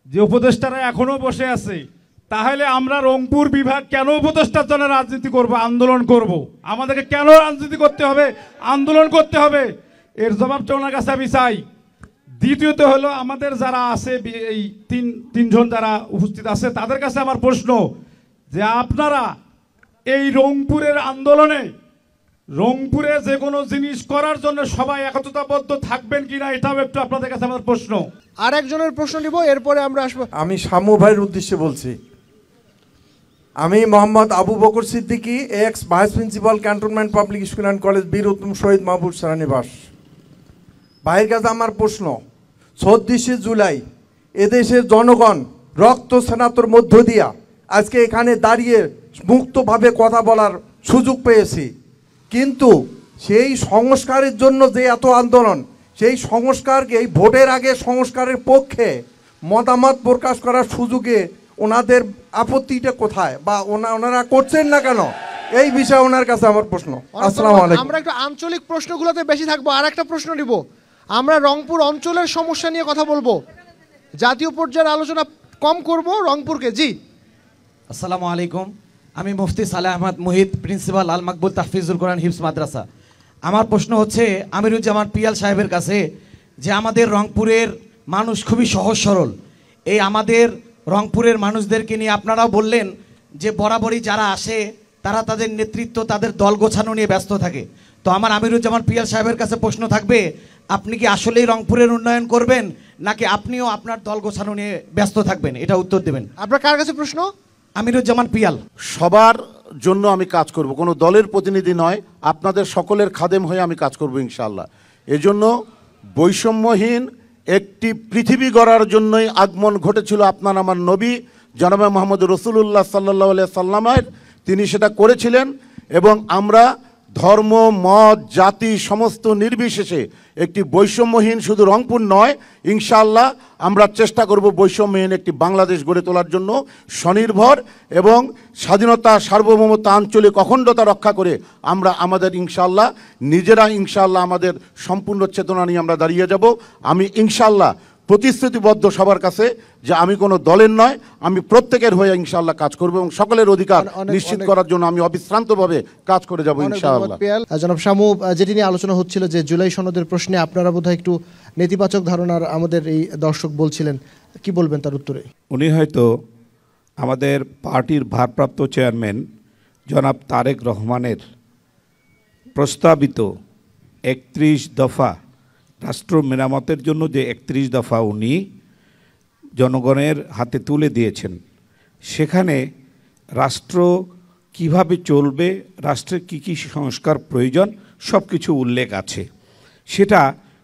S14: যে উপদেষ্টারা এখনো বসে আছে, তাহলে আমরা রংপুর বিভাগ কেন উপদেষ্টার জন্য রাজনীতি করব, আন্দোলন করব? আমাদেরকে কেন রাজনীতি করতে হবে, আন্দোলন করতে হবে? এর জবাবটা ওনার কাছে আমি চাই। দ্বিতীয়ত হলো আমাদের যারা আছে, এই তিনজন যারা উপস্থিত আছে, তাদের কাছে আমার প্রশ্ন যে আপনারা এই রংপুরের আন্দোলনে, রংপুরে যে কোনো জিনিস করার জন্য সবাই একত্রতাবদ্ধ থাকবেন কিনা, এটাও একটু আপনাদের কাছে আমার প্রশ্ন।
S1: আর একজনের প্রশ্ন নিব, এরপরে আমরা আসবো।
S15: আমি শামু ভাইয়ের উদ্দেশ্যে বলছি। আমি Mohammad Abu Bakar Siddiqui, ex vice principal cantonment public school and college, Bir Uttam শহীদ মাহবুব সেনানিবাস। ভাইয়ের কাছে আমার প্রশ্ন, 26শে জুলাই এদেশের জনগণ রক্ত সেনাতর মধ্য দিয়া আজকে এখানে দাঁড়িয়ে মুক্তভাবে কথা বলার সুযোগ পেয়েছি, কিন্তু সেই সংস্কারের জন্য যে এত আন্দোলন, সেই সংস্কারকে, এই ভোটের আগে সংস্কারের পক্ষে মতামত প্রকাশ করার সুযোগে ওনাদের আপত্তিটা কোথায়, বা ওনারা করছেন না কেন, এই বিষয়ে ওনার কাছে আমার প্রশ্ন। আসসালামু আলাইকুম।
S1: আমরা একটু আঞ্চলিক প্রশ্নগুলোতে বেশি থাকবো। আর একটা প্রশ্ন নিব, আমরা রংপুর অঞ্চলের সমস্যা নিয়ে কথা বলবো। জাতীয় পর্যায়ের আলোচনা কম করব রংপুরকে। জি,
S16: আসসালামু আলাইকুম, আমি মুফতি সালেহ আহমদ মুহিত, প্রিন্সিপাল আল মাকবুল তাহফিজুল কোরআন হিফজ মাদ্রাসা। আমার প্রশ্ন হচ্ছে আমিরুজ্জামান পিয়াল সাহেবের কাছে যে আমাদের রংপুরের মানুষ খুবই সহজ সরল, এই আমাদের রংপুরের মানুষদেরকে নিয়ে আপনারাও বললেন যে বরাবরই যারা আসে তারা তাদের নেতৃত্ব, তাদের দল গোছানো নিয়ে ব্যস্ত থাকে। তো আমার আমিরুজ্জামান পিয়াল সাহেবের কাছে প্রশ্ন থাকবে, আপনি কি আসলেই রংপুরের উন্নয়ন করবেন নাকি আপনিও আপনার দল গোছানো নিয়ে ব্যস্ত থাকবেন? এটা উত্তর দেবেন।
S1: আপনার কার কাছে প্রশ্ন?
S16: আমিরুজ্জামান পিয়াল।
S13: সবার জন্য আমি কাজ করব, কোনো দলের প্রতিনিধি নয়, আপনাদের সকলের খাদেম হয়ে আমি কাজ করব ইনশাআল্লাহ। এজন্য বৈষম্যহীন একটি পৃথিবী গড়ার জন্যই আগমন ঘটেছিল আপনার আমার নবী জনাবে মোহাম্মদ রসুল্লাহ সাল্লাহ আলিয়া সাল্লামের। তিনি সেটা করেছিলেন এবং আমরা ধর্ম, মত, জাতি সমস্ত নির্বিশেষে একটি বৈষম্যহীন, শুধু রংপুর নয়, ইনশাআল্লাহ আমরা চেষ্টা করব বৈষম্যহীন একটি বাংলাদেশ গড়ে তোলার জন্য, স্বনির্ভর এবং স্বাধীনতা, সার্বভৌমত্ব, আঞ্চলিক অখণ্ডতা রক্ষা করে আমরা আমাদের ইনশাআল্লাহ নিজেরা ইনশাআল্লাহ আমাদের সম্পূর্ণ চেতনা নিয়ে আমরা দাঁড়িয়ে যাব। আমি ইনশাআল্লাহ প্রতিশ্রুতিবদ্ধ সবার কাছে যে আমি কোনো দলের নয়, আমি প্রত্যেকের হয়ে ইনশাআল্লাহ কাজ করব এবং সকলের অধিকার নিশ্চিত করার জন্য আমি অবিশ্রান্তভাবে কাজ করে যাব ইনশাআল্লাহ।
S1: জনাব শামু, যেটি নিয়ে আলোচনা হচ্ছিল যে জুলাই সনদের প্রশ্নে আপনারা বোধহয় একটু নেতিবাচক ধারণার আমাদের এই দর্শক বলছিলেন, কি বলবেন তার উত্তরে?
S10: উনি হয়তো আমাদের পার্টির ভারপ্রাপ্ত চেয়ারম্যান জনাব তারেক রহমানের প্রস্তাবিত 31 দফা রাষ্ট্র মেরামতের জন্য যে 31 দফা উনি জনগণের হাতে তুলে দিয়েছেন, সেখানে রাষ্ট্র কিভাবে চলবে, রাষ্ট্রের কি কি সংস্কার প্রয়োজন সব কিছু উল্লেখ আছে। সেটা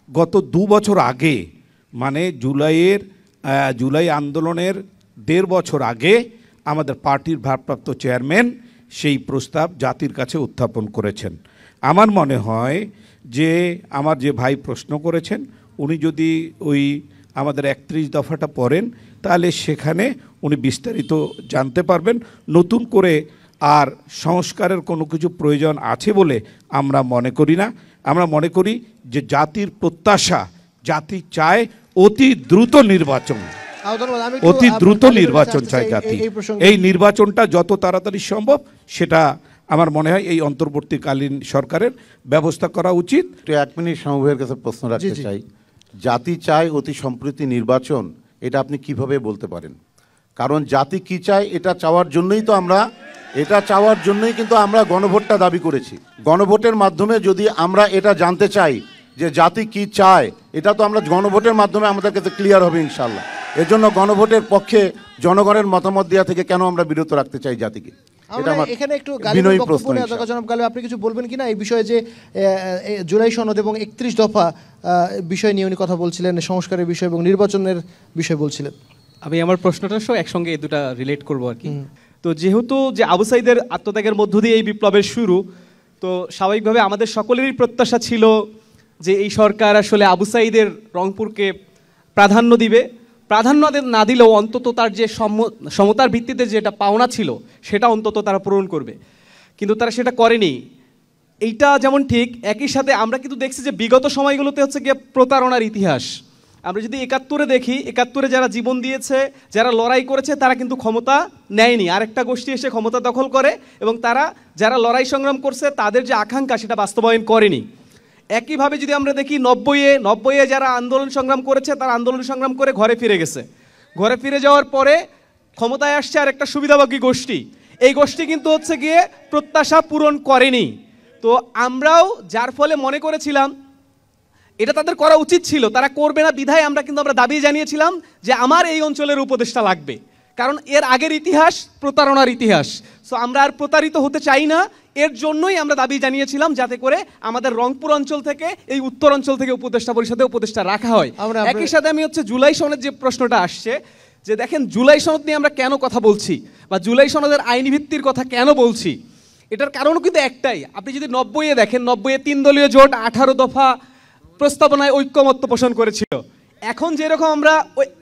S10: গত 2 বছর আগে, মানে জুলাই আন্দোলনের 1.5 বছর আগে আমাদের পার্টির ভারপ্রাপ্ত চেয়ারম্যান সেই প্রস্তাব জাতির কাছে উত্থাপন করেছেন। আমার মনে হয় যে আমার যে ভাই প্রশ্ন করেছেন, উনি যদি ওই আমাদের 31 দফাটা পড়েন তাহলে সেখানে উনি বিস্তারিত জানতে পারবেন। নতুন করে আর সংস্কারের কোনো কিছু প্রয়োজন আছে বলে আমরা মনে করি না। আমরা মনে করি যে জাতির প্রত্যাশা, জাতি চায় অতি দ্রুত নির্বাচন, অতি দ্রুত নির্বাচন চায় জাতি। এই নির্বাচনটা যত তাড়াতাড়ি সম্ভব সেটা আমার মনে হয় এই অন্তর্বর্তীকালীন সরকারের ব্যবস্থা করা উচিত।
S13: 1 মিনিট সমবের কাছে প্রশ্ন রাখতে চাই, জাতি চায় অতি সম্প্রতি নির্বাচন, এটা আপনি কিভাবে বলতে পারেন? কারণ জাতি কি চায় এটা চাওয়ার জন্যই তো আমরা কিন্তু আমরা গণভোটটা দাবি করেছি। গণভোটের মাধ্যমে যদি আমরা এটা জানতে চাই যে জাতি কি চায়, এটা তো আমরা গণভোটের মাধ্যমে আমাদের কাছে ক্লিয়ার হবে ইনশাআল্লাহ। এজন্য গণভোটের পক্ষে জনগণের মতামত দেওয়া থেকে কেন আমরা বিরত রাখতে চাই জাতিকে?
S1: এখানে একটু গালিবের বক্তব্য নেওয়া দরকার। জনাব গালিব, আপনি কিছু বলবেন কিনা এই বিষয়ে যে জুলাই সনদ এবং 31 দফা বিষয় নিয়ে উনি কথা বলছিলেন, সংস্কারের বিষয় এবং নির্বাচনের বিষয় বলছিলেন?
S12: আমি আমার প্রশ্নটার সঙ্গে একসঙ্গে এই দুটা রিলেট করবো আর কি। তো যেহেতু যে আবু সাইদের আত্মত্যাগের মধ্য দিয়ে এই বিপ্লবের শুরু, তো স্বাভাবিকভাবে আমাদের সকলেরই প্রত্যাশা ছিল যে এই সরকার আসলে আবু সাইদের রংপুরকে প্রাধান্য দিবে। প্রাধান্য না দিলেও অন্তত তার যে সমতার ভিত্তিতে যেটা পাওনা ছিল সেটা অন্তত তারা পূরণ করবে, কিন্তু তারা সেটা করেনি। এইটা যেমন ঠিক, একই সাথে আমরা কিন্তু দেখছি যে বিগত সময়গুলোতে হচ্ছে গিয়ে প্রতারণার ইতিহাস। আমরা যদি 71-এ দেখি, 71-এ যারা জীবন দিয়েছে, যারা লড়াই করেছে, তারা কিন্তু ক্ষমতা নেয়নি, আরেকটা গোষ্ঠী এসে ক্ষমতা দখল করে এবং তারা যারা লড়াই সংগ্রাম করছে তাদের যে আকাঙ্ক্ষা সেটা বাস্তবায়ন করেনি। একইভাবে যদি আমরা দেখি 90-এ যারা আন্দোলন সংগ্রাম করেছে, তারা আন্দোলন সংগ্রাম করে ঘরে ফিরে গেছে। ঘরে ফিরে যাওয়ার পরে ক্ষমতায় আসছে আর একটা সুবিধাভোগী গোষ্ঠী, এই গোষ্ঠী কিন্তু হচ্ছে গিয়ে প্রত্যাশা পূরণ করেনি। তো আমরাও যার ফলে মনে করেছিলাম এটা তাদের করা উচিত ছিল, তারা করবে না বিধায় আমরা দাবি জানিয়েছিলাম যে আমার এই অঞ্চলের উপদেষ্টা লাগবে, কারণ এর আগের ইতিহাস প্রতারণার ইতিহাস। সো আমরা আর প্রতারিত হতে চাই না, এর জন্যই আমরা দাবি জানিয়েছিলাম যাতে করে আমাদের রংপুর অঞ্চল থেকে, এই উত্তর অঞ্চল থেকে উপদেষ্টা পরিষদে উপদেষ্টা রাখা হয়। একই সাথে আমি জুলাই সনদ যে প্রশ্নটা আসছে, যে দেখেন জুলাই সনদ নিয়ে আমরা কেন কথা বলছি বা জুলাই সনদের আইনি ভিত্তির কথা কেন বলছি, এটার কারণও কিন্তু একটাই। আপনি যদি 90-এ দেখেন, 90-এ 3 দলীয় জোট 18 দফা প্রস্তাবনায় ঐক্যমত্য পোষণ করেছিল। এখন যেরকম আমরা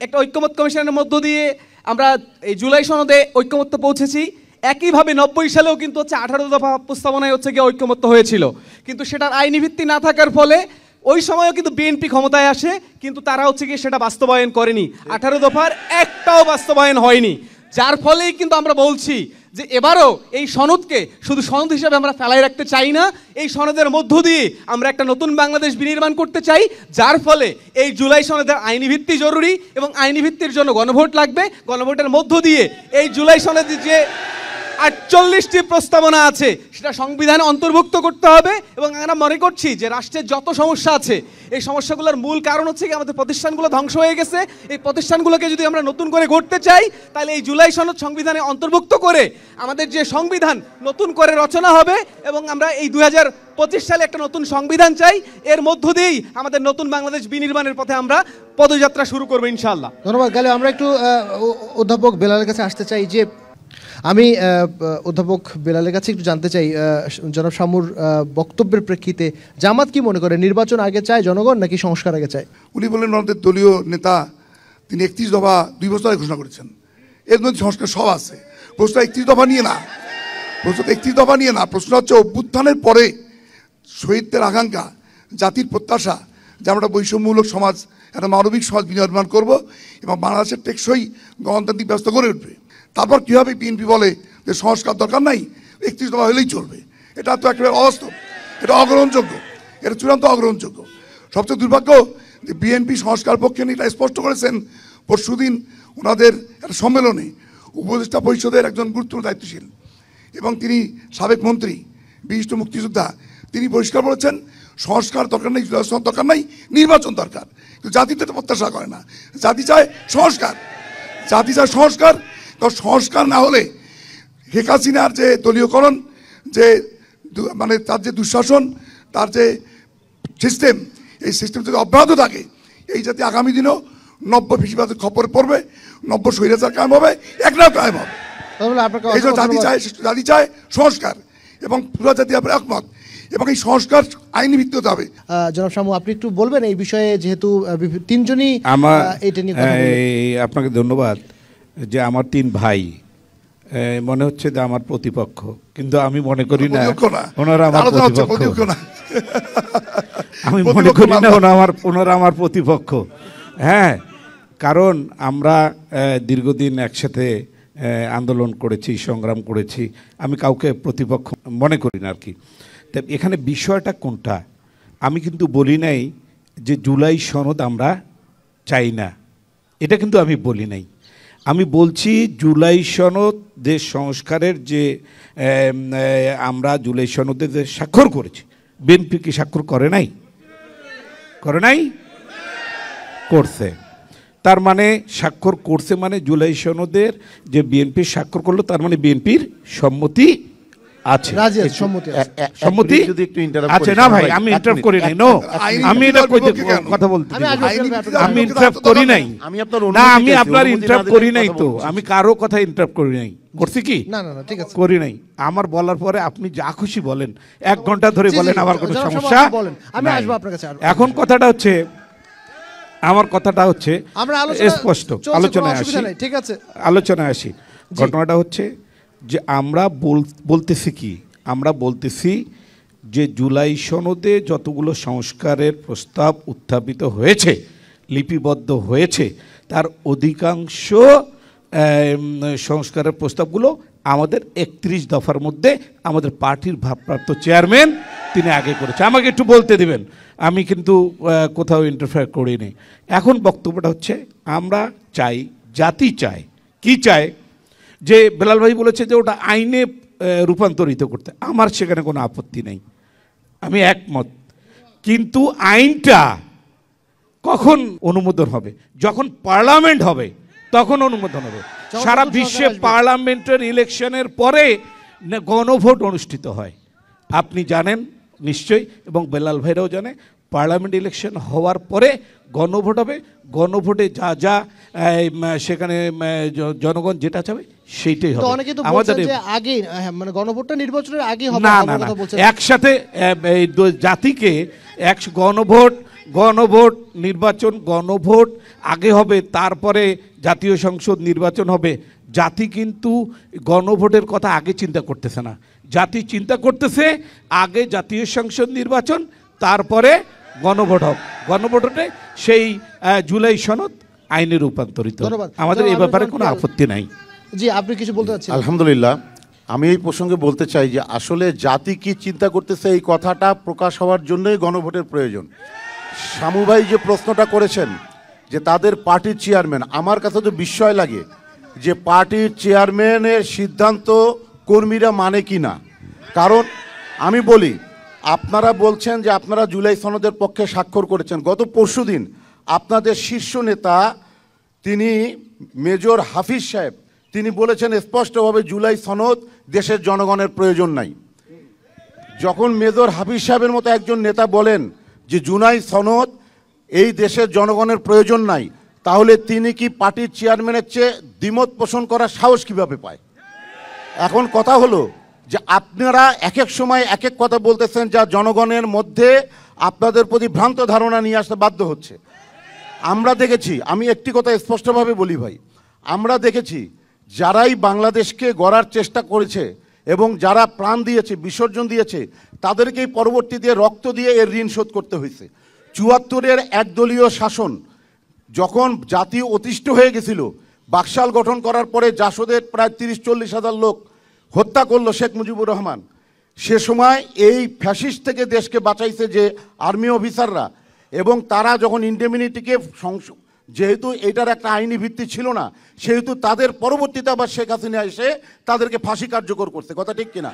S12: একটা ঐক্যমত্য কমিশনের মধ্য দিয়ে আমরা এই জুলাই সনদে ঐক্যমত্য পৌঁছেছি, একইভাবে 90 সালেও কিন্তু 18 দফা প্রস্তাবনায় গিয়ে ঐক্যমত্য হয়েছিল, কিন্তু সেটার আইনি ভিত্তি না থাকার ফলে ওই সময়ও কিন্তু বিএনপি ক্ষমতায় আসে, কিন্তু তারা হচ্ছে কি সেটা বাস্তবায়ন করেনি। 18 দফার একটাও বাস্তবায়ন হয়নি, যার ফলেই কিন্তু আমরা বলছি যে এবারও এই সনদকে শুধু সনদ হিসেবে আমরা ফেলায় রাখতে চাই না। এই সনদের মধ্য দিয়ে আমরা একটা নতুন বাংলাদেশ বিনির্মাণ করতে চাই, যার ফলে এই জুলাই সনদের আইনি ভিত্তি জরুরি এবং আইনি ভিত্তির জন্য গণভোট লাগবে। গণভোটের মধ্য দিয়ে এই জুলাই সনদের যে 48টি প্রস্তাবনা আছে সেটা সংবিধানে অন্তর্ভুক্ত করতে হবে। এবং আমরা মনে করছি যে রাষ্ট্রের যত সমস্যা আছে এই সমস্যাগুলোর মূল কারণ হচ্ছে কি আমাদের প্রতিষ্ঠানগুলো ধ্বংস হয়ে গেছে। এই প্রতিষ্ঠানগুলোকে যদি আমরা নতুন করে গড়তে চাই তাহলে এই জুলাই সনদ সংবিধানে অন্তর্ভুক্ত করে আমাদের যে সংবিধান নতুন করে রচনা হবে এবং আমরা এই 2025 সালে একটা নতুন সংবিধান চাই। এর মধ্য দিয়েই আমাদের নতুন বাংলাদেশ বিনির্মাণের পথে আমরা পদযাত্রা শুরু করবো ইনশাআল্লাহ।
S1: ধন্যবাদ গালে। আমরা একটু অধ্যাপক বেলালের কাছে আসতে চাই যে আমি অধ্যাপক বেলালের কাছে একটু জানতে চাই জনাব শামুর বক্তব্যের প্রেক্ষিতে জামাত কি মনে করে, নির্বাচন আগে চায় জনগণ নাকি সংস্কার আগে চায়?
S11: উনি বললেন আমাদের দলীয় নেতা তিনি 31 দফা 2 বছর আগে ঘোষণা করেছেন, এর মধ্যে সংস্কার সব আছে। প্রশ্ন 31 দফা নিয়ে না, প্রশ্ন 31 দফা নিয়ে না, প্রশ্ন হচ্ছে অভ্যুত্থানের পরে শহীদদের আকাঙ্ক্ষা, জাতির প্রত্যাশা যে আমরা বৈষম্যমূলক সমাজ, একটা মানবিক সমাজ বিনির্মাণ করব এবং বাংলাদেশের টেকসই গণতান্ত্রিক ব্যবস্থা গড়ে উঠবে। তারপর কীভাবে বিএনপি বলে যে সংস্কার দরকার নাই, 31 দফা হলেই চলবে, এটা তো একেবারে অবাস্তব, এটা অগ্রহণযোগ্য, এটা চূড়ান্ত অগ্রহণযোগ্য। সবচেয়ে দুর্ভাগ্য যে বিএনপি সংস্কার পক্ষে নিয়ে এটা স্পষ্ট করেছেন পরশুদিন ওনাদের একটা সম্মেলনে উপদেষ্টা পরিষদের একজন গুরুত্বপূর্ণ দায়িত্বশীল এবং তিনি সাবেক মন্ত্রী, বিশিষ্ট মুক্তিযোদ্ধা, তিনি পরিষ্কার বলেছেন সংস্কার দরকার নেই, দরকার নাই, নির্বাচন দরকার। কিন্তু জাতি তো এটা প্রত্যাশা করে না, জাতি চায় সংস্কার, জাতি চায় সংস্কার। কারণ সংস্কার না হলে শেখ হাসিনার যে দলীয়করণ, যে মানে তার যে দুঃশাসন, তার যে সিস্টেম, এই সিস্টেম যদি অব্যাহত থাকে এই জাতি আগামী দিনেও 90 ফিসিবাদের খপরে পড়বে, 90 স্বৈরাচার কায়েম হবে, একটাও কায়েম হবে। এই জন্য জাতি চায় সংস্কার এবং পুরো জাতি আপনার একমত এবং এই সংস্কার আইনি ভিত্তি হতে হবে।
S1: জনাব শামু, আপনি একটু বলবেন এই বিষয়ে, যেহেতু তিনজনই এটা নিয়ে কথা বলবেন।
S10: আপনাকে ধন্যবাদ যে আমার 3 ভাই মনে হচ্ছে যে আমার প্রতিপক্ষ, কিন্তু আমি মনে করি না ওনারা আমার প্রতিপক্ষ, আমি মনে করি না ওনারা আমার প্রতিপক্ষ। হ্যাঁ, কারণ আমরা দীর্ঘদিন একসাথে আন্দোলন করেছি, সংগ্রাম করেছি, আমি কাউকে প্রতিপক্ষ মনে করি না আর কি। তা এখানে বিষয়টা কোনটা, আমি কিন্তু বলি নাই যে জুলাই সনদ আমরা চাই না, এটা কিন্তু আমি বলি নাই। আমি বলছি জুলাই সনদ দেশ সংস্কারের যে আমরা জুলাই সনদে যে স্বাক্ষর করেছি, বিএনপি কি স্বাক্ষর করে নাই? করে নাই? করছে। তার মানে স্বাক্ষর করছে মানে জুলাই সনদের যে বিএনপি স্বাক্ষর করলো তার মানে বিএনপির সম্মতি আছে, সম্মতি আছে না ভাই? আমি ইন্টারাপ্ট করি নাই, নো, আমি এটা কথা বলতে, আমি ইন্টারাপ্ট করি নাই, না আমি আপনার ইন্টারাপ্ট করি নাই, তো আমি কারো কথা ইন্টারাপ্ট করি নাই, করছি কি?
S1: না না না, ঠিক আছে,
S10: করি নাই। আমার বলার পরে আপনি যা খুশি বলেন, 1 ঘন্টা ধরে বলেন, আমার কোনো সমস্যা
S1: আমি আসবো আপনার কাছে। এখন
S10: কথাটা হচ্ছে, আমার কথাটা হচ্ছে স্পষ্ট, আলোচনায় আসি,
S1: ঠিক আছে,
S10: আলোচনায় আসি। ঘটনাটা হচ্ছে যে আমরা বলতেছি কি, আমরা বলতেছি যে জুলাই সনদে যতগুলো সংস্কারের প্রস্তাব উত্থাপিত হয়েছে, লিপিবদ্ধ হয়েছে, তার অধিকাংশ সংস্কারের প্রস্তাবগুলো আমাদের 31 দফার মধ্যে আমাদের পার্টির ভারপ্রাপ্ত চেয়ারম্যান তিনি আগে করেছে। আমাকে একটু বলতে দিবেন, আমি কিন্তু কোথাও ইন্টারফেয়ার করিনি। এখন বক্তব্যটা হচ্ছে আমরা চাই, জাতি চায়, কি চায়, যে বেলাল ভাই বলেছে যে ওটা আইনে রূপান্তরিত করতে, আমার সেখানে কোনো আপত্তি নেই, আমি একমত। কিন্তু আইনটা কখন অনুমোদন হবে? যখন পার্লামেন্ট হবে তখন অনুমোদন হবে। সারা বিশ্বে পার্লামেন্টের ইলেকশনের পরে গণভোট অনুষ্ঠিত হয়, আপনি জানেন নিশ্চয়ই, এবং বেলাল ভাইরাও জানে। পার্লামেন্ট ইলেকশন হওয়ার পরে গণভোট হবে, গণভোটে যা যা সেখানে জনগণ যেটা চাবে সেইটাই হবে।
S1: আমাদের আগে মানে গণভোটটা নির্বাচনের আগে হবে
S10: না, না, একসাথে জাতিকে গণভোট নির্বাচন, গণভোট আগে হবে, তারপরে জাতীয় সংসদ নির্বাচন হবে। জাতি কিন্তু গণভোটের কথা আগে চিন্তা করতেছে না, জাতি চিন্তা করতেছে আগে জাতীয় সংসদ নির্বাচন, তারপরে গণভোট হোক, গণভোটে সেই জুলাই সনদ আইনে রূপান্তরিত। আমাদের এই ব্যাপারে কোনো আপত্তি নাই।
S1: জি, আপনি কিছু বলতে চাচ্ছেন?
S13: আলহামদুলিল্লাহ, আমি এই প্রসঙ্গে বলতে চাই যে আসলে জাতি কি চিন্তা করতেছে এই কথাটা প্রকাশ হওয়ার জন্যই গণভোটের প্রয়োজন। শামু ভাই যে প্রশ্নটা করেছেন যে তাদের পার্টির চেয়ারম্যান, আমার কাছে তো বিস্ময় লাগে যে পার্টির চেয়ারম্যানের সিদ্ধান্ত কর্মীরা মানে কি না। কারণ আমি বলি, আপনারা বলছেন যে আপনারা জুলাই সনদের পক্ষে স্বাক্ষর করেছেন। গত পরশুদিন আপনাদের শীর্ষ নেতা তিনি মেজর হাফিজ সাহেব তিনি বলেছেন স্পষ্টভাবে জুলাই সনদ দেশের জনগণের প্রয়োজন নাই। যখন মেজর হাফিজ সাহেবের মতো একজন নেতা বলেন যে জুলাই সনদ এই দেশের জনগণের প্রয়োজন নাই, তাহলে তিনি কি পার্টির চেয়ারম্যানের চেয়ে দ্বিমত পোষণ করার সাহস কিভাবে পায়? এখন কথা হলো যে আপনারা এক এক সময় এক এক কথা বলতেছেন যা জনগণের মধ্যে আপনাদের প্রতি ভ্রান্ত ধারণা নিয়ে আসতে বাধ্য হচ্ছে। আমরা দেখেছি, আমি একটি কথা স্পষ্টভাবে বলি ভাই, আমরা দেখেছি যারাই বাংলাদেশকে গড়ার চেষ্টা করেছে এবং যারা প্রাণ দিয়েছে, বিসর্জন দিয়েছে, তাদেরকেই পরবর্তীতে রক্ত দিয়ে এর ঋণ শোধ করতে হয়েছে। ৭৪-এর একদলীয় শাসন যখন জাতি অতিষ্ঠ হয়ে গেছিল, বাকশাল গঠন করার পরে জাসদের প্রায় ৩০-৪০ হাজার লোক হত্যা করলো শেখ মুজিবুর রহমান, সে সময় এই ফ্যাসিস্ট থেকে দেশকে বাঁচাইছে যে আর্মি অফিসাররা, এবং তারা যখন ইন্ডেমিনিটিকে যেহেতু এটার একটা আইনি ভিত্তি ছিল না, সেহেতু তাদের পরবর্তীতে আবার শেখ হাসিনা এসে তাদেরকে ফাঁসি কার্যকর করছে। কথা ঠিক কিনা?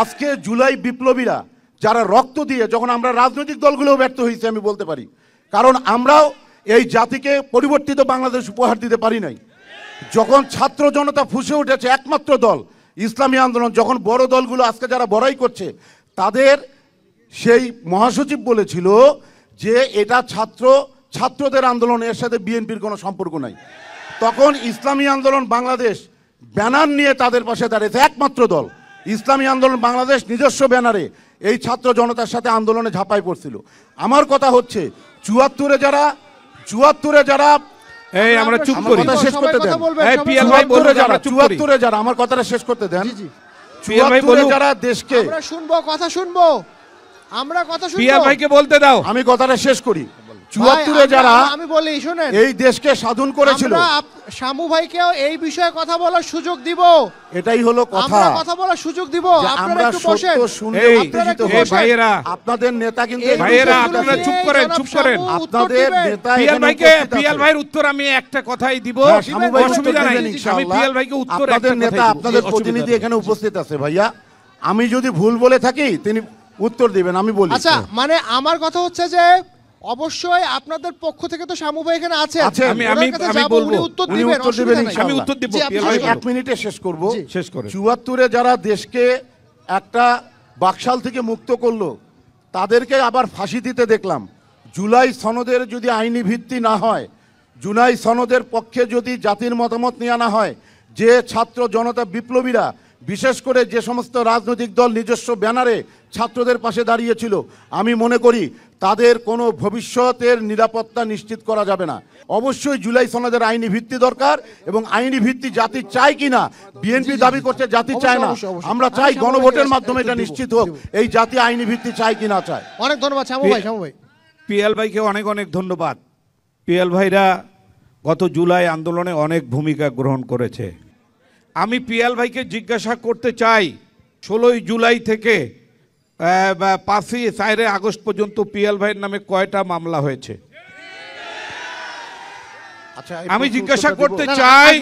S13: আজকে জুলাই বিপ্লবীরা যারা রক্ত দিয়ে, যখন আমরা রাজনৈতিক দলগুলোও ব্যর্থ হয়েছি আমি বলতে পারি, কারণ আমরাও এই জাতিকে পরিবর্তিত বাংলাদেশ উপহার দিতে পারি নাই। যখন ছাত্র জনতা ফুঁসে উঠেছে একমাত্র দল ইসলামী আন্দোলন, যখন বড় দলগুলো আজকে যারা বড়াই করছে, তাদের সেই মহাসচিব বলেছিল যে এটা ছাত্রদের আন্দোলন, এর সাথে বিএনপির কোনো সম্পর্ক নাই। তখন ইসলামী আন্দোলন বাংলাদেশ ব্যানার নিয়ে তাদের পাশে দাঁড়িয়েছে, একমাত্র দল ইসলামী আন্দোলন বাংলাদেশ নিজস্ব ব্যানারে এই ছাত্র জনতার সাথে আন্দোলনে ঝাঁপাই পড়ছিল। আমার কথা হচ্ছে ৭৪-এ যারা
S10: এই আমরা চুপ করি,
S13: কথা শেষ করতে দেন।
S10: এই পিএল ভাই বলুন, আমরা চুপ করি।
S13: ৭৪-এ যারা, আমার কথাটা শেষ করতে দেন। ৭৪-এ যারা দেশকে,
S1: আমরা শুনবো, কথা শুনবো, আমরা কথা শুনবো।
S10: পিএল ভাইকে বলতে দাও,
S13: আমি কথাটা শেষ করি। ৭৪-এ যারা
S1: আমি বলি, শুনেন,
S13: এই দেশকে সাধন করেছিল,
S1: শামু ভাইকেও এই বিষয়ে কথা বলার সুযোগ দিব।
S13: এটাই হলো কথা,
S1: আমরা কথা বলার সুযোগ দিব। আপনারা একটু বসেন।
S10: ভাইয়েরা,
S13: আপনাদের নেতা কিন্তু,
S10: ভাইয়েরা আপনারা চুপ করেন, চুপ করেন।
S13: আপনাদের নেতা
S10: পিএল ভাইয়ের উত্তর আমি একটা কথাই দিব, অসুবিধা নাই। আমি পিএল ভাইকে উত্তর,
S13: আপনাদের নেতা, আপনাদের প্রতিনিধি এখানে উপস্থিত আছে ভাইয়া, আমি যদি ভুল বলে থাকি তিনি উত্তর দিবেন, আমি বলি।
S1: আচ্ছা, মানে আমার কথা হচ্ছে যে অবশ্যই আপনাদের পক্ষ থেকে তো শামু ভাই এখানে আছেন,
S10: আমি বলবো,
S1: উত্তর দিবেন,
S10: আমি উত্তর দিব।
S13: আমি 1 মিনিটে শেষ করব। ৭৪-এ যারা দেশকে একটা বাকশাল থেকে মুক্ত করলো, তাদেরকে আবার ফাঁসি দিতে দেখলাম। জুলাই সনদের যদি আইনি ভিত্তি না হয়, জুলাই সনদের পক্ষে যদি জাতির মতামত নিয়ে আনা হয়, যে ছাত্র জনতা বিপ্লবীরা, বিশেষ করে যে সমস্ত রাজনৈতিক দল নিজস্ব ব্যানারে ছাত্রদের পাশে দাঁড়িয়েছিল, আমি মনে করি তাদের কোনো ভবিষ্যতের নিরাপত্তা নিশ্চিত করা যাবে না। অবশ্যই জুলাই সনদের আইনি ভিত্তি দরকার, এবং আইনি ভিত্তি জাতি চায় কিনা, বিএনপি দাবি করছে জাতি চায় না, আমরা চাই গণভোটের মাধ্যমে এটা নিশ্চিত হোক এই জাতি আইনি ভিত্তি চায় কিনা চায়।
S1: অনেক ধন্যবাদ শামু ভাই।
S10: পিএল ভাইকে অনেক অনেক ধন্যবাদ। পিএল ভাইরা গত জুলাই আন্দোলনে অনেক ভূমিকা গ্রহণ করেছে। আমি পিএল ভাইকে জিজ্ঞাসা করতে চাই, 16ই জুলাই থেকে 5ই আগস্ট পর্যন্ত পিএল ভাইয়ের নামে কয়টা মামলা হয়েছে? আমি জিজ্ঞাসা করতে চাই,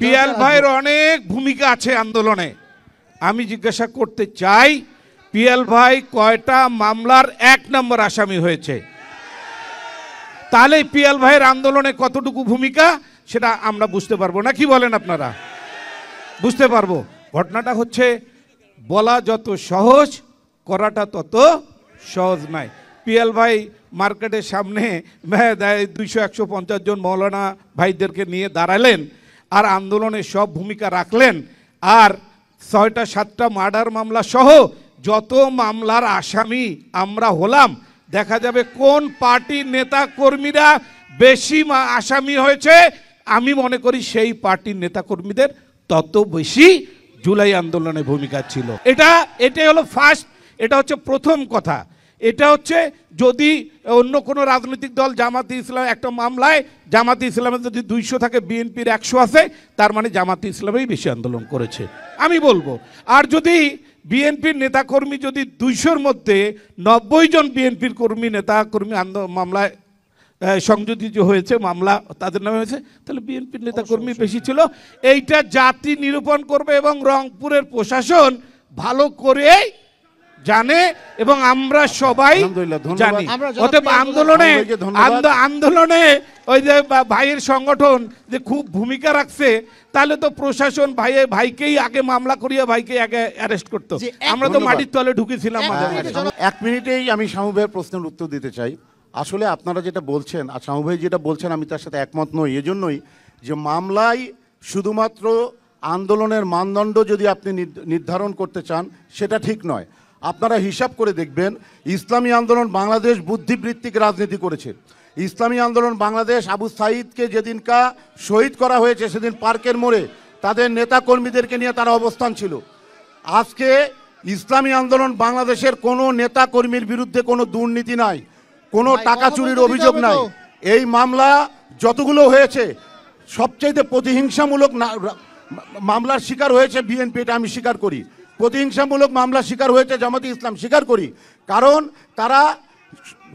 S10: পিএল ভাইয়ের অনেক ভূমিকা আছে আন্দোলনে, আমি জিজ্ঞাসা করতে চাই পিএল ভাই কয়টা মামলার 1 নম্বর আসামি হয়েছে? তাহলে পিএল ভাইয়ের আন্দোলনে কতটুকু ভূমিকা সেটা আমরা বুঝতে পারবো, না কি বলেন আপনারা? বুঝতে পারবো। ঘটনাটা হচ্ছে, বলা যত সহজ, করাটা তত সহজ নয়। পিএল ভাই মার্কেটের সামনে 200-150 জন মৌলানা ভাইদেরকে নিয়ে দাঁড়ালেন, আর আন্দোলনে সব ভূমিকা রাখলেন, আর 6টা-7টা মার্ডার মামলা সহ যত মামলার আসামি আমরা হলাম, দেখা যাবে কোন পার্টির নেতা কর্মীরা বেশি আসামি হয়েছে। আমি মনে করি সেই পার্টির নেতা কর্মীদের তত বেশি জুলাই আন্দোলনে ভূমিকা ছিল। এটাই হলো ফার্স্ট, এটা হচ্ছে প্রথম কথা। এটা হচ্ছে যদি অন্য কোনো রাজনৈতিক দল জামাতে ইসলাম একটা মামলায় জামাতে ইসলামের যদি 200 থাকে বিএনপির 100 আছে, তার মানে জামাতে ইসলামেই বেশি আন্দোলন করেছে আমি বলবো। আর যদি বিএনপির নেতাকর্মী যদি 200-র মধ্যে 90 জন বিএনপির কর্মী নেতাকর্মী মামলায় সংযোজিত হয়েছে, মামলা তাদের নামে হয়েছে, তাহলে বিএনপির নেতাকর্মী বেশি ছিল। এইটা জাতি নিরূপণ করবে এবং রংপুরের প্রশাসন ভালো করে জানে এবং আমরা সবাই জানি। অতএব আন্দোলনে ওই যে ভাইয়ের সংগঠন যে খুব ভূমিকা রাখছে, তাহলে তো প্রশাসন ভাইকেই আগে মামলা করিয়া ভাইকে আগে অ্যারেস্ট করতো। আমরা তো মাটির তলে ঢুকেছিলাম।
S13: 1 মিনিটেই আমি শামু ভাইয়ের প্রশ্নের উত্তর দিতে চাই। আসলে আপনারা যেটা বলছেন আর শামু ভাই যেটা বলছেন আমি তার সাথে একমত নই। এজন্যই যে মামলায় শুধুমাত্র আন্দোলনের মানদণ্ড যদি আপনি নির্ধারণ করতে চান সেটা ঠিক নয়। আপনারা হিসাব করে দেখবেন, ইসলামী আন্দোলন বাংলাদেশ বুদ্ধিবৃত্তিক রাজনীতি করেছে। ইসলামী আন্দোলন বাংলাদেশ আবু সাঈদকে যেদিনকা শহীদ করা হয়েছে সেদিন পার্কের মোড়ে তাদের নেতা কর্মীদেরকে নিয়ে তারা অবস্থান ছিল। আজকে ইসলামী আন্দোলন বাংলাদেশের কোনো নেতা কর্মীর বিরুদ্ধে কোনো দুর্নীতি নাই, কোনো টাকা চুরির অভিযোগ নাই। এই মামলা যতগুলো হয়েছে সবচাইতে প্রতিহিংসামূলক মামলার শিকার হয়েছে বিএনপি, এটা আমি স্বীকার করি। প্রতিহিংসামূলক মামলা শিকার হয়েছে জামাতে ইসলাম, স্বীকার করি। কারণ তারা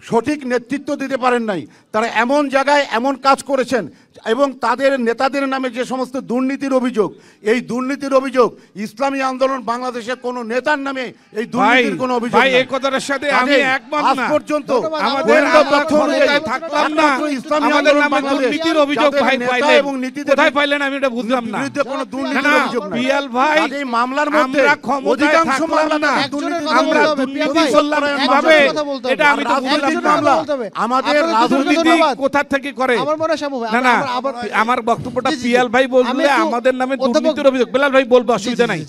S13: সঠিক নেতৃত্ব দিতে পারেন নাই, তারা এমন জায়গায় এমন কাজ করেছেন এবং তাদের নেতাদের নামে যে সমস্ত দুর্নীতির অভিযোগ, এই দুর্নীতির অভিযোগ ইসলামী আন্দোলন বাংলাদেশের কোন নেতার নামে এই দুর্নীতির কোনো অভিযোগ নাই।
S10: এই কথাটার সাথে আমি একমত না।
S13: আজ পর্যন্ত
S10: আমাদের তথ্য অনুযায়ী থাকলাম না, আমাদের নামে দুর্নীতির অভিযোগ ভাই পাইলেন এবং নীতিতে কোথায় পাইলেন আমি এটা বুঝলাম না।
S13: বিরুদ্ধে কোনো দুর্নীতির অভিযোগ নাই
S10: পিয়াল ভাই,
S13: এই মামলার মধ্যে
S10: অধিকাংশ মামলা না আমরা দুর্নীতি করলাম কিভাবে এটা আমি তো বুঝলাম না। আমাদের রাজনীতি কোথা থেকে করে না না, আমার বক্তব্যটা পিয়াল ভাই বললে আমাদের নামে দুর্নীতির অভিযোগ, বেলাল ভাই বলবো, অসুবিধা নাই।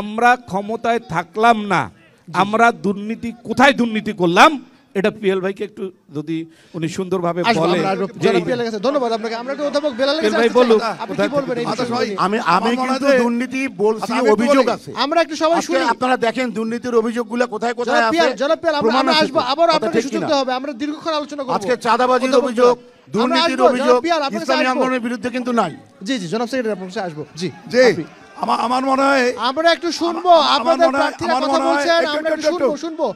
S10: আমরা ক্ষমতায় থাকলাম না, আমরা দুর্নীতি কোথায় দুর্নীতি করলাম এটা পিয়াল ভাইকে একটু যদি উনি সুন্দরভাবে বলে।
S1: ধন্যবাদ আপনাকে। আমরা একটু অধ্যাপক বেলালের কাছে
S10: ভাই বলুন,
S1: আপনি কি বলবেন এই বিষয়ে?
S13: আমি কিন্তু দুর্নীতি বলছি, অভিযোগ আছে।
S1: আমরা একটু সবাই শুনি,
S13: আপনারা দেখেন দুর্নীতির অভিযোগগুলো কোথায় কোথায় আছে।
S1: জনাব পিয়াল, আমরা আসবো, আবার আপনাকে সুযোগ দেওয়া হবে, আমরা দীর্ঘক্ষণ আলোচনা করব।
S13: আজকে চাঁদাবাজির অভিযোগ, দুর্নীতির অভিযোগ ইসলামী আন্দোলনের বিরুদ্ধে কিন্তু নাই।
S1: জি জি জনাব সেক্রেটারি, আপনার কাছে আসবো। জি
S11: জি, আমার মনে হয়
S1: আমরা একটু শুনবো আপনাদের প্রার্থীরা কথা বলছেন, আমরা একটু শুনবো।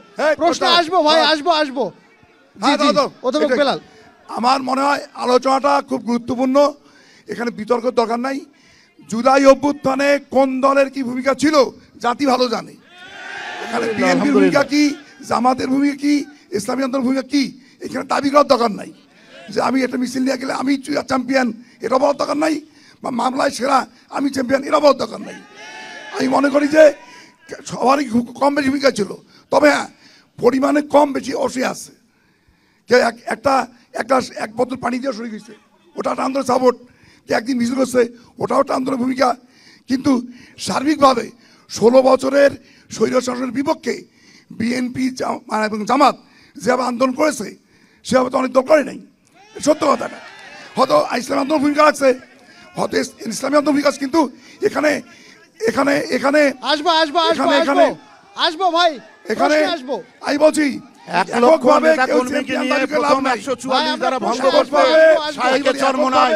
S1: প্রশ্ন আসবো ভাই, আসবো। জি জি অধ্যাপক বেলাল,
S11: আমার মনে হয় আলোচনাটা খুব গুরুত্বপূর্ণ, এখানে বিতর্কের দরকার নাই। জুলাই অভ্যুত্থানে কোন দলের কি ভূমিকা ছিল জাতি ভালো জানে। এখানে বিএনপির ভূমিকা কি, জামাতের ভূমিকা কি, ইসলামী আন্দোলনের ভূমিকা কি, এখানে দাবি করার দরকার নাই যে আমি একটা মিছিল নিয়ে গেলে আমি চ্যাম্পিয়ন, এটা বলার দরকার নাই, বা মামলায় সেরা আমি চ্যাম্পিয়ন, এটা বলার দরকার নাই। আমি মনে করি যে সবারই কম বেশি ভূমিকা ছিল, তবে হ্যাঁ পরিমাণে কম বেশি অবশ্যই আছে। কেউ এক বোতল পানি দিয়ে সরে গেছে, ওটা একটা আন্দোলন সাপোর্ট। কে একদিন মিছিল করছে, ওটাও একটা আন্দোলনের ভূমিকা। কিন্তু সার্বিকভাবে 16 বছরের স্বৈর শাসনের বিপক্ষে বিএনপি এবং জামাত যেভাবে আন্দোলন করেছে সেভাবে তো অনেক দল করে নাই, সত্য কথাটা। হয়তো ইসলামী আন্দোলন ভূমিকা রাখছে, হয়তো ইসলামী আন্দোলন ভূমিকা, কিন্তু এখানে এখানে এখানে
S1: আসবো ভাই,
S11: এখানে আমি বলছি
S13: 1 লক্ষ নেতা কর্মীকে নিয়ে প্রথম 144 দ্বারা ভঙ্গ করতে শাহেকে চর্ম নাই,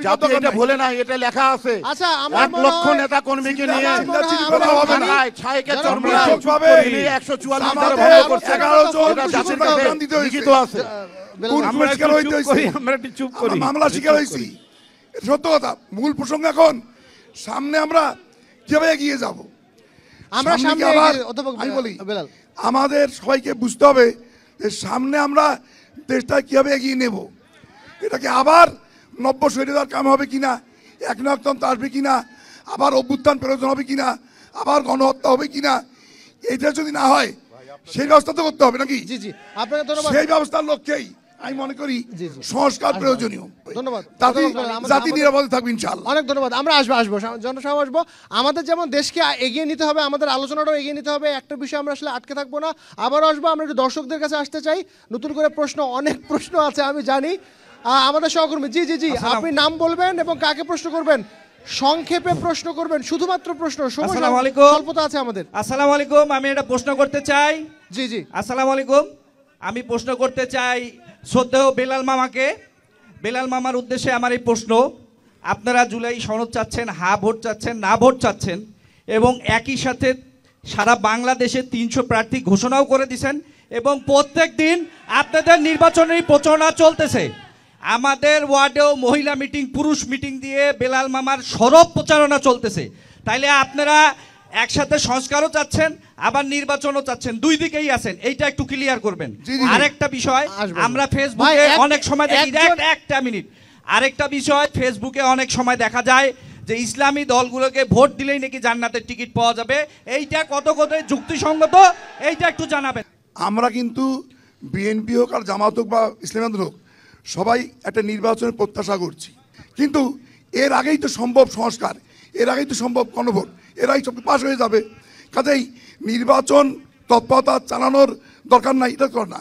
S13: জাতি এটা ভুলে নাই, এটা লেখা আছে।
S1: আচ্ছা
S13: 1 লক্ষ নেতা কর্মীকে নিয়ে শাহেকে চর্ম নাই, 144 দ্বারা ভঙ্গ করতে 11 জন জাতির কাছে লিখিত আছে।
S11: মামলা শিকার হয়েছি, সত্য কথা। মূল প্রসঙ্গ এখন সামনে আমরা কিভাবে এগিয়ে যাব।
S1: আমরা সামনে
S11: আমি বলি আমাদের সবাইকে বুঝতে হবে যে সামনে আমরা দেশটা কিভাবে এগিয়ে নেব। এটাকে আবার নব্য শহীদার কাম হবে কিনা, একনায়কতন্ত্র আসবে কিনা, আবার অভ্যুত্থান প্রয়োজন হবে কিনা, আবার গণহত্যা হবে কিনা, এইটা যদি না হয় সেই ব্যবস্থা তো করতে হবে নাকি।
S1: জি জি আপনাকে ধন্যবাদ।
S11: সেই ব্যবস্থার লক্ষ্যেই আমি মনে করি সংস্কার প্রয়োজনীয়।
S1: ধন্যবাদ,
S11: জাতি নিরাপদে থাকবে ইনশাআল্লাহ।
S1: অনেক ধন্যবাদ। আমরা আসবো জনসভা আসবো। আমাদের যেমন দেশকে এগিয়ে নিতে হবে, আমাদের আলোচনাটাও এগিয়ে নিতে হবে। একটা বিষয় আমরা আসলে আটকে থাকবো না, আবারও আসবো। আমরা একটু দর্শকদের কাছে আসতে চাই, নতুন করে অনেক প্রশ্ন আছে আমি জানি। আমাদের সহকর্মী জি আপনি নাম বলবেন এবং কাকে প্রশ্ন করবেন সংক্ষেপে প্রশ্ন করবেন, শুধুমাত্র প্রশ্ন, সময়
S17: আসসালামু আলাইকুম।
S1: স্বল্পতা আছে আমাদের।
S17: আসসালামু আলাইকুম, আমি একটা প্রশ্ন করতে চাই।
S1: জি জি,
S17: আসসালামু আলাইকুম। আমি প্রশ্ন করতে চাই শ্রদ্ধেয় বেলাল মামাকে। বেলাল মামার উদ্দেশ্যে আমার এই প্রশ্ন, আপনারা জুলাই সনদ চাচ্ছেন, হা ভোট চাচ্ছেন, না ভোট চাচ্ছেন, এবং একই সাথে সারা বাংলাদেশে 300 প্রার্থী ঘোষণাও করে দিয়েছেন, এবং প্রত্যেক দিন আপনাদের নির্বাচনী প্রচারণা চলতেছে। আমাদের ওয়ার্ডেও মহিলা মিটিং, পুরুষ মিটিং দিয়ে বেলাল মামার সরব প্রচারণা চলতেছে। তাইলে আপনারা একসাথে সংস্কারও চাচ্ছেন, আবার নির্বাচনও চাচ্ছেন, দুই দিকেই আছেন, এইটা একটু ক্লিয়ার করবেন। আরেকটা বিষয়, আমরা ফেসবুকে অনেক সময় দেখি, একটা মিনিট, আরেকটা বিষয়, ফেসবুকে অনেক সময় দেখা যায় যে ইসলামী দলগুলোকে ভোট দিলেই নাকি জান্নাতের টিকিট পাওয়া যাবে। এইটা কত যুক্তিসঙ্গত, এইটা একটু জানাবেন।
S11: আমরা কিন্তু বিএনপি হোক আর জামাত হোক বা ইসলামী আন্দোলন হোক, সবাই একটা নির্বাচনের প্রত্যাশা করছি, কিন্তু এর আগেই তো সম্ভব সংস্কার, এর আগেই তো সম্ভব গণভোট, এর আগেই সব পাস হয়ে যাবে। কাজেই নির্বাচন তৎপরতা চালানোর দরকার নাই, এটা কর না।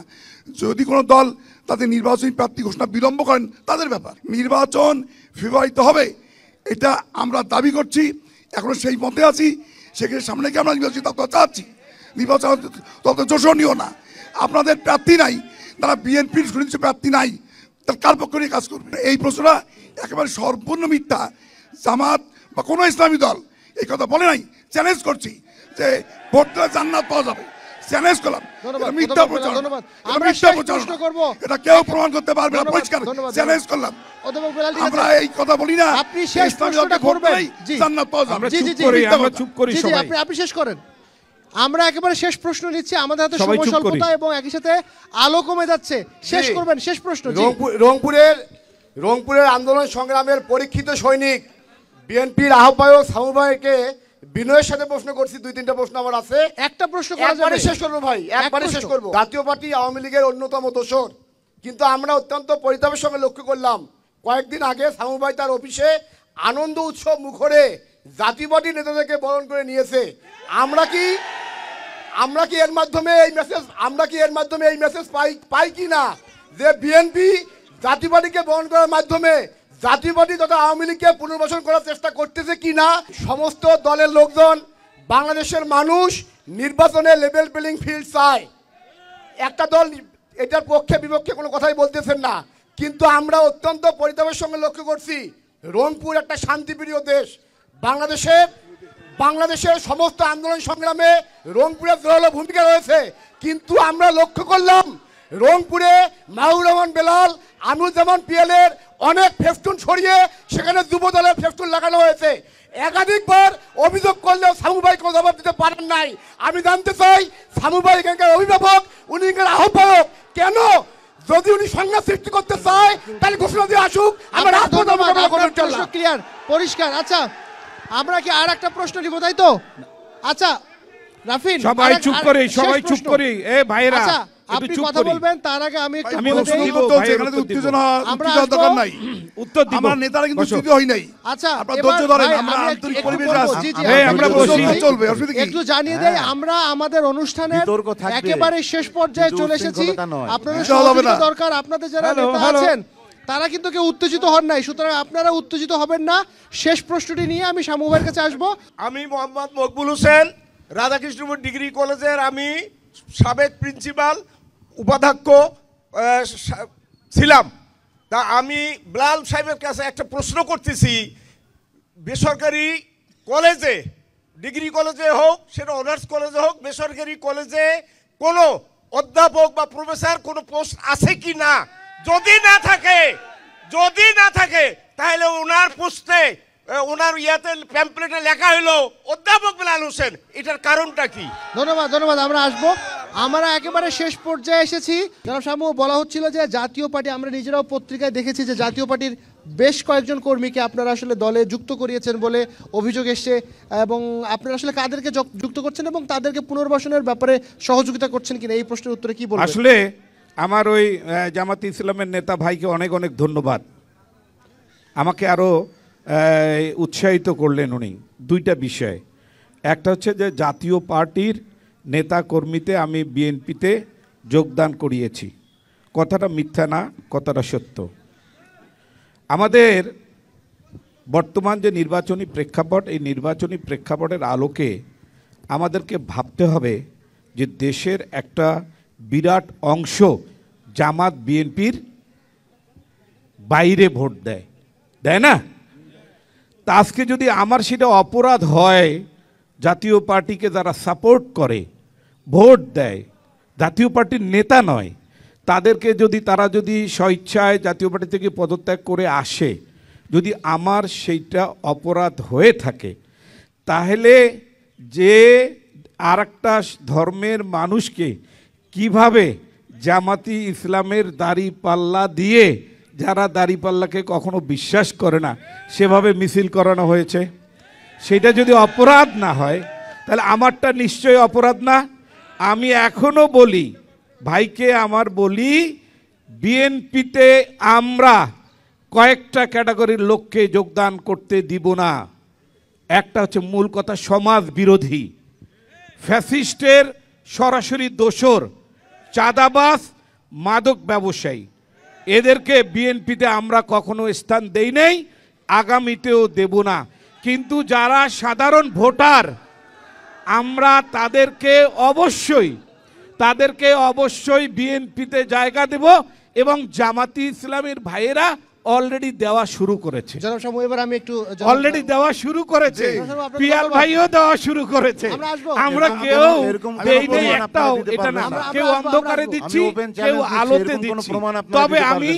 S11: যদি কোনো দল তাদের নির্বাচনী প্রার্থী ঘোষণা বিলম্ব করেন তাদের ব্যাপার, নির্বাচন ফেব্রুয়ারিতে হবে এটা আমরা দাবি করছি, এখনো সেই মতে আছি। সেখানে সামনে গিয়ে আমরা নির্বাচনী তৎপরতা চাচ্ছি, নির্বাচন তত জোশনীয় না। আপনাদের প্রার্থী নাই, তারা বিএনপির সুনির্দিষ্ট প্রার্থী নাই, তার কার পক্ষ নিয়ে কাজ করবে? এই প্রশ্নটা একেবারে সম্পূর্ণ মিথ্যা। জামাত বা কোনো ইসলামী দল এই কথা বলে নাই। চ্যালেঞ্জ করছি যে ভোট দিলে জান্নাত পাওয়া যাবে, চ্যালেঞ্জ করলাম। মিথ্যা প্রচার, এটা কেউ প্রমাণ করতে পারবে না, পরিষ্কার চ্যালেঞ্জ করলাম। আমরা এই কথা বলি না,
S1: আপনি শেষ প্রশ্নটা করবেন।
S11: জান্নাত পাওয়া যাবে।
S10: আমরা চুপ করি সবাই।
S1: আপনি শেষ করেন, আমরা একেবারে শেষ প্রশ্ন নিচ্ছি, আমাদের হাতে সময় স্বল্পতা এবং একই সাথে আলো কমে যাচ্ছে। শেষ করবেন, শেষ প্রশ্ন।
S18: রংপুরের আন্দোলন সংগ্রামের পরীক্ষিত সৈনিক বিএনপির আহ্বায়ক সামু ভাইকে বিনয়ের সাথে প্রশ্ন করছি, 2-3টা প্রশ্ন আমার আছে।
S1: একটা প্রশ্ন
S18: একবারে শেষ করবো ভাই, একবারে শেষ করবো। জাতীয় পার্টি আওয়ামী লীগের অন্যতম দোসর, কিন্তু আমরা অত্যন্ত পরিতাপের সঙ্গে লক্ষ্য করলাম কয়েকদিন আগে সামু ভাই তার অফিসে আনন্দ উৎসব মুখরে জাতীয় পার্টির নেতাদেরকে বরণ করে নিয়েছে। আমরা কি এর মাধ্যমে এই মেসেজ পাই কি না যে বিএনপি জাতীয় পার্টিকে বরণ করার মাধ্যমে জাতীয় পার্টি তথা আওয়ামী লীগকে পুনর্বাসন করার চেষ্টা করতেছে কি না? সমস্ত দলের লোকজন, বাংলাদেশের মানুষ নির্বাচনে লেভেল প্লেইং ফিল্ড চায়। একটা দল এটার পক্ষে বিপক্ষে কোনো কথাই বলতেছেন না, কিন্তু আমরা অত্যন্ত পরিতাপের সঙ্গে লক্ষ্য করছি রংপুর একটা শান্তিপ্রিয় দেশ। বাংলাদেশের সমস্ত আন্দোলন সংগ্রামে রংপুরের জোরালো ভূমিকা রয়েছে, কিন্তু আমরা লক্ষ্য করলাম রংপুরে মাহবুব রহমান বেলাল, আমিনুজ্জামান পিএলের অনেক ফেস্টুন সরিয়ে সেখানে যুব দলের ফেস্টুন লাগানো হয়েছে। একাধিকবার অভিযোগ করলেও সামু ভাই কোনো জবাব দিতে পারেন নাই। আমি জানতে চাই সামু ভাই এখানকার অভিভাবক, উনি এখানকার আহ্বায়ক, কেন যদি উনি সংঘাত সৃষ্টি করতে চায় তাহলে ঘোষণা দিয়ে আসুক, আমরা
S1: ক্লিয়ার পরিষ্কার। আচ্ছা, আমরা কি আর একটা প্রশ্ন নিব, তাই তো? আচ্ছা রাফিন,
S10: সবাই চুপ করি, সবাই চুপ করি। এ ভাইরা
S1: আপনি কথা বলবেন, তার আগে আমি একটু
S11: বলে দেই, উত্তেজনা দরকার নাই, উত্তর দিব। আমরা নেতারা কিন্তু উত্তেজিত হই নাই।
S1: আচ্ছা,
S11: আপনারা ধৈর্য ধরেন, আমরা আন্তরিক পরিবেশে আছি।
S10: আমরা বসি,
S11: চলবে, অসুবিধা কি?
S1: একটু জানিয়ে দেই, আমরা আমাদের অনুষ্ঠানের একেবারে শেষ পর্যায়ে চলে এসেছি। আপনাদের সহযোগিতা দরকার, আপনাদের যারা নেতা আছেন তারা কিন্তু কেউ উত্তেজিত হন নাই, সুতরাং আপনারা উত্তেজিত হবেন না। শেষ প্রশ্নটি নিয়ে আমি শামু ভাইয়ের কাছে আসবো।
S19: আমি মোহাম্মদ মকবুল হোসেন, রাধাকৃষ্ণপুর ডিগ্রি কলেজের আমি সাবেক প্রিন্সিপাল উপাধ্যক্ষ ছিলাম। তা আমি বেলাল সাহেবের কাছে একটা প্রশ্ন করতেছি, বেসরকারি কলেজে, ডিগ্রি কলেজে হোক, সেটা অনার্স কলেজে হোক, বেসরকারি কলেজে কোনো অধ্যাপক বা প্রফেসর কোনো পোস্ট আছে কি না? যদি না থাকে তাহলে ওনার পোস্টে, ওনার প্যাম্পলেটে লেখা হলো অধ্যাপক বেলাল হোসেন, এটার কারণটা কি?
S1: ধন্যবাদ, আমরা আসবো। আমরা একেবারে শেষ পর্যায়ে এসেছি। জনাব শামু, বলা হচ্ছিল যে জাতীয় পার্টি, আমরা নিজেরাও পত্রিকায় দেখেছি যে জাতীয় পার্টির বেশ কয়েকজন কর্মীকে আপনারা আসলে দলে যুক্ত করিয়েছেন বলে অভিযোগ এসছে, এবং আপনারা আসলে কাদেরকে যুক্ত করছেন এবং তাদেরকে পুনর্বাসনের ব্যাপারে সহযোগিতা করছেন কিনা, এই প্রশ্নের উত্তরে কি বলবেন?
S10: আসলে আমার ওই জামাতে ইসলামের নেতা ভাইকে অনেক অনেক ধন্যবাদ। আমাকে আরও উৎসাহিত করলেন উনি দুইটা বিষয়। একটা হচ্ছে যে জাতীয় পার্টির নেতা কর্মীতে আমি বিএনপিতে যোগদান করিয়েছি, কথাটা মিথ্যা না, কথাটা সত্য। আমাদের বর্তমান যে নির্বাচনী প্রেক্ষাপট, এই নির্বাচনী প্রেক্ষাপটের আলোকে আমাদেরকে ভাবতে হবে যে দেশের একটা বিরাট অংশ জামাত বিএনপির বাইরে ভোট দেয়, দেয় না? তা আজকে যদি আমার সেটা অপরাধ হয়, জাতীয় পার্টিকে যারা সাপোর্ট করে, ভোট দেয়, জাতীয় পার্টির নেতা নয়, তাদেরকে যদি তারা যদি স্বইচ্ছায় জাতীয় পার্টি থেকে পদত্যাগ করে আসে, যদি আমার সেইটা অপরাধ হয়ে থাকে, তাহলে যে আর একটা ধর্মের মানুষকে কিভাবে জামাতি ইসলামের দাড়িপাল্লা দিয়ে, যারা দাড়িপাল্লাকে কখনো বিশ্বাস করে না, সেভাবে মিছিল করানো হয়েছে, সেটা যদি অপরাধ না হয় তাহলে আমারটা নিশ্চয়ই অপরাধ না? আমি এখনো বলি, ভাইকে আমার বলি, বিএনপিতে আমরা কয়েকটা ক্যাটাগরির লোককে যোগদান করতে দিব না। একটা হচ্ছে মূল কথা, সমাজ বিরোধী, ফ্যাসিস্টের সরাসরি দোসর, চাঁদাবাজ, মাদক ব্যবসায়ী, এদেরকে বিএনপিতে আমরা কখনো স্থান দেই নাই, আগামীতেও দেব না। কিন্তু যারা সাধারণ ভোটার, আমরা তাদেরকে অবশ্যই বিএনপিতে জায়গা দেব, এবং জামাতি ইসলামের ভাইয়েরা অলরেডি দেওয়া শুরু করেছে।
S1: এবার আমি একটু
S10: অলরেডি দেওয়া শুরু করেছে, পিয়াল ভাইও দেওয়া শুরু করেছে। আমরা কেউ দেই নেই একটাও, এটা না, কেউ অন্ধকারে দিচ্ছি, কেউ আলোতে দিচ্ছি। তবে আমি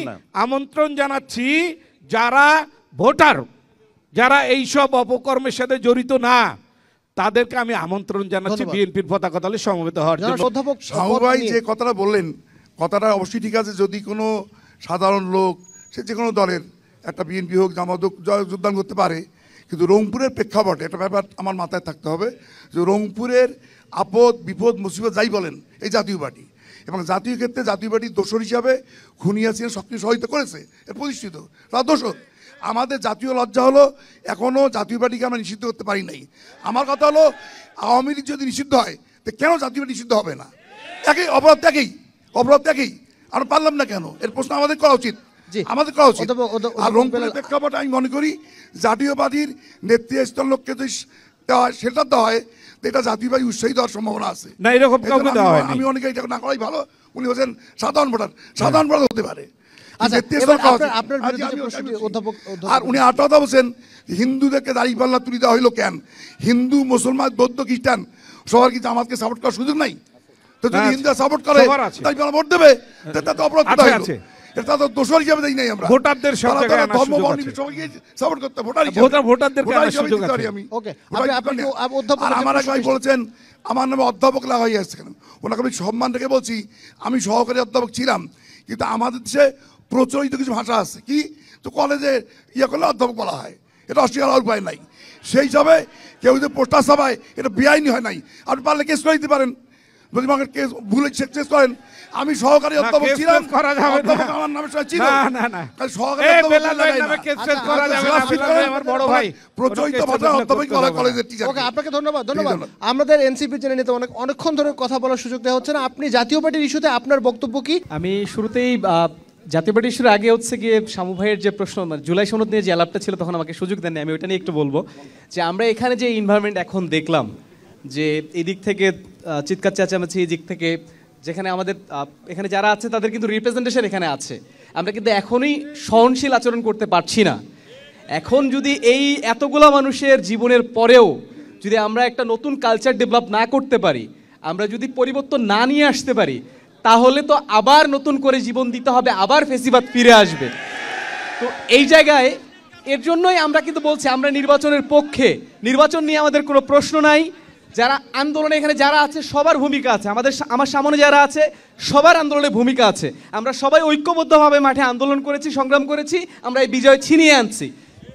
S10: আমন্ত্রণ জানাচ্ছি যারা ভোটার, যারা এইসব অপকর্মের সাথে জড়িত না, তাদেরকে আমি আমন্ত্রণ জানাচ্ছি বিএনপির পতাকা তলে সমবেত হওয়ার জন্য।
S11: অধ্যাপক শাহু ভাই যে কথাটা বললেন, কথাটা অবশ্যই ঠিক আছে। যদি কোনো সাধারণ লোক, সে যে কোনো দলের, একটা বিএনপি হোক, জামাত হোক, যোগদান করতে পারে, কিন্তু রংপুরের প্রেক্ষাপটে একটা ব্যাপার আমার মাথায় থাকতে হবে যে রংপুরের আপদ বিপদ মুসিবত যাই বলেন, এই জাতীয় পার্টি, এবং জাতীয় ক্ষেত্রে জাতীয় পার্টির দোসর হিসাবে খুনি হাসিনা সক্রিয় সহায়তা করেছে, এর প্রতিষ্ঠিত, তার দোসর। আমাদের জাতীয় লজ্জা হলো এখনও জাতীয় পার্টিকে আমরা নিষিদ্ধ করতে পারি নাই। আমার কথা হলো, আওয়ামী লীগ যদি নিষিদ্ধ হয়, তো কেন জাতীয় পার্টি নিষিদ্ধ হবে না? একই অপরাধ, একই আমরা পারলাম না কেন? এর প্রশ্ন আমাদের করা উচিত, আমাদের করা উচিত। আর রংপুরের প্রেক্ষাপট আমি মনে করি জাতীয় পার্টির নেতৃত্বের লোককে যদি দেওয়া হয়, সেটা দেওয়া হয়, এটা জাতীয় পার্টি উৎসাহী দেওয়ার সম্ভাবনা আছে
S10: না। এরকম কাউকে দেওয়া হয়নি।
S11: আমি অনেকে এটা না করাই ভালো। উনি বলছেন সাধারণ ভোটার হতে পারে। আর উনি আরেকটা কথা বলছেন, হিন্দুদেরকে দাঁড়িপাল্লা তুলে দেওয়া হইলো কেন? হিন্দু, মুসলমান, বৌদ্ধ, খ্রিস্টান সবার কি জামাতকে সাপোর্ট করার সুযোগ নাই? তো যদি হিন্দু সাপোর্ট করে দাঁড়িপাল্লা ভোট দেবে, এটা তো অপরাধ আছে, এটা তো দোষর হিসাবে দেই নাই আমরা।
S10: ভোটারদের সব জায়গায় আনার সুযোগ আছে,
S11: সবাইকে সাপোর্ট করতে,
S10: ভোটারদেরকে আনার সুযোগ আছে।
S1: ওকে,
S11: আর আমার এক ভাই বলেছেন আমার নামে অধ্যাপক লেখা হয়ে আসছে কেন? ওনাকে আমি সম্মান রেখে বলছি, আমি সহকারী অধ্যাপক ছিলাম, কিন্তু আমাদের দেশে প্রচলিত কিছু ভাষা আছে, কি তো কলেজে করলে অধ্যাপক বলা হয়, এটা অস্বীকার হওয়ার উপায় নাই। সেই হিসাবে কেউ যদি পোস্টার ছাপায়, এটা বেআইনি হয় নাই। আপনি পারলে কেস করে দিতে পারেন, যদি আমাকে কেস ভুলে চেক করেন। আমি সহকারী অধ্যাপক ছিলাম, আমার নামের সঙ্গে ছিল সহকারী প্রচলিত ভাষা অধ্যাপক বলা কলেজের টিচার।
S1: ওকে, আপনাকে ধন্যবাদ। আমাদের এনসিপি জেনে নিতে অনেকক্ষণ ধরে কথা বলার সুযোগ দেওয়া হচ্ছে না। আপনি জাতীয় পার্টির ইস্যুতে আপনার বক্তব্য কি?
S12: আমি শুরুতেই জাতীয় পার্টি ইস্যুর আগে হচ্ছে গিয়ে শামু ভাইয়ের যে প্রশ্ন, জুলাই সনদ নিয়ে যে আলাপটা ছিল, তখন আমাকে সুযোগ দেননি, আমি ওইটা নিয়ে একটু বলবো। যে আমরা এখানে যে এনভায়রনমেন্ট এখন দেখলাম, যে এদিক থেকে চিৎকার চেঁচামেচি, এই দিক থেকে, যেখানে আমাদের এখানে যারা আছে তাদের কিন্তু রিপ্রেজেন্টেশন এখানে আছে, আমরা কিন্তু এখনই সহনশীল আচরণ করতে পারছি না। এখন যদি এই এতগুলো মানুষের জীবনের পরেও যদি আমরা একটা নতুন কালচার ডেভেলপ না করতে পারি, আমরা যদি পরিবর্তন না নিয়ে আসতে পারি, তাহলে তো আবার নতুন করে জীবন দিতে হবে, আবার ফেসিবাদ ফিরে আসবে। তো এই জায়গায় এর জন্যই আমরা কিন্তু বলছি আমরা নির্বাচনের পক্ষে। নির্বাচন নিয়ে আমাদের কোনো প্রশ্ন নাই। যারা আন্দোলনে এখানে যারা আছে সবার ভূমিকা আছে, আমার সামনে যারা আছে সবার আন্দোলনে ভূমিকা আছে। আমরা সবাই ঐক্যবদ্ধভাবে মাঠে আন্দোলন করেছি, সংগ্রাম করেছি, আমরা এই বিজয় ছিনিয়ে আনছি।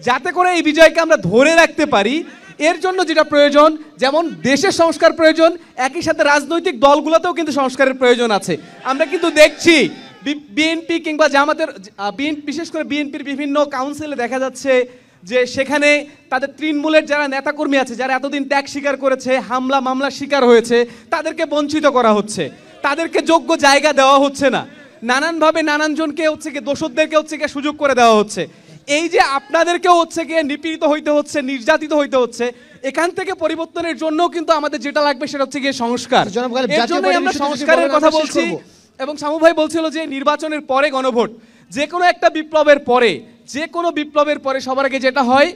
S12: যাতে করে এই বিজয়কে আমরা ধরে রাখতে পারি, এর জন্য যেটা প্রয়োজন, যেমন দেশের সংস্কার প্রয়োজন, একই সাথে রাজনৈতিক দলগুলোতেও কিন্তু সংস্কারের প্রয়োজন আছে। আমরা কিন্তু দেখছি বিএনপি কিংবা জামাতের, বিশেষ করে বিএনপির বিভিন্ন কাউন্সিলে দেখা যাচ্ছে যে সেখানে তাদের তৃণমূলের যারা নেতাকর্মী আছে, যারা এতদিন ত্যাগ স্বীকার করেছে, হামলা মামলার শিকার হয়েছে, তাদেরকে বঞ্চিত করা হচ্ছে, তাদেরকে যোগ্য জায়গা দেওয়া হচ্ছে না, নানানভাবে নানানজনকে হচ্ছে কি দোষরদেরকে হচ্ছে কি সুযোগ করে দেওয়া হচ্ছে। এই যে আপনাদেরকেও হচ্ছে গিয়ে নিপীড়িত হইতে হচ্ছে, নির্যাতিত হইতে হচ্ছে, এখান থেকে পরিবর্তনের জন্য কিন্তু আমাদের যেটা লাগবে সেটা হচ্ছে গিয়ে সংস্কার। এর জন্যই আমরা সংস্কারের কথা বলছি। এবং শামু ভাই বলছিল যে নির্বাচনের পরে গণভোট, যে কোনো একটা বিপ্লবের পরে, যে কোনো বিপ্লবের পরে সবার আগে যেটা হয়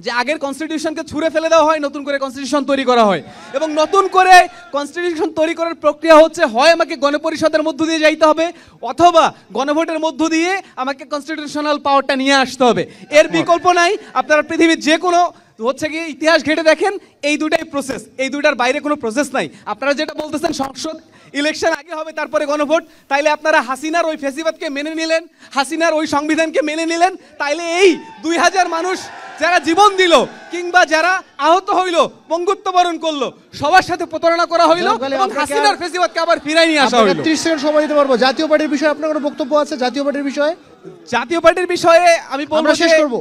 S12: যে আগের কনস্টিটিউশনকে ছুঁড়ে ফেলে দেওয়া হয়, নতুন করে কনস্টিটিউশন তৈরি করা হয়। এবং নতুন করে কনস্টিটিউশন তৈরি করার প্রক্রিয়া হচ্ছে হয় আমাকে গণপরিষদের মধ্য দিয়ে যাইতে হবে, অথবা গণভোটের মধ্য দিয়ে আমাকে কনস্টিটিউশনাল পাওয়ারটা নিয়ে আসতে হবে। এর বিকল্প নাই। আপনারা পৃথিবীর যে কোনো হচ্ছে গিয়ে ইতিহাস ঘেটে দেখেন, এই দুটাই প্রসেস, এই দুটার বাইরে কোনো প্রসেস নাই। আপনারা যেটা বলতেছেন সংসদ ইলেকশন আগে হবে তারপরে গণভোট, তাইলে আপনারা হাসিনার ওই ফেসিবাদকে মেনে নিলেন, হাসিনার ওই সংবিধানকে মেনে নিলেন, তাইলে এই 2000 মানুষ যারা জীবন দিল কিংবা যারা আহত হইল, পঙ্গুত্ব বরণ করলো, সবার সাথে প্রতারণা করা হইল এবং হাসিনার ফেসিবাদকে আবার ফিরাই নিয়ে আসা হইল।
S1: 30 সেকেন্ড সময় দিতে পারবো। জাতীয় পার্টির বিষয়ে আপনার কোনো বক্তব্য আছে? জাতীয় পার্টির বিষয়ে,
S12: জাতীয় পার্টির বিষয়ে আমি বলবো
S1: শেষ করব।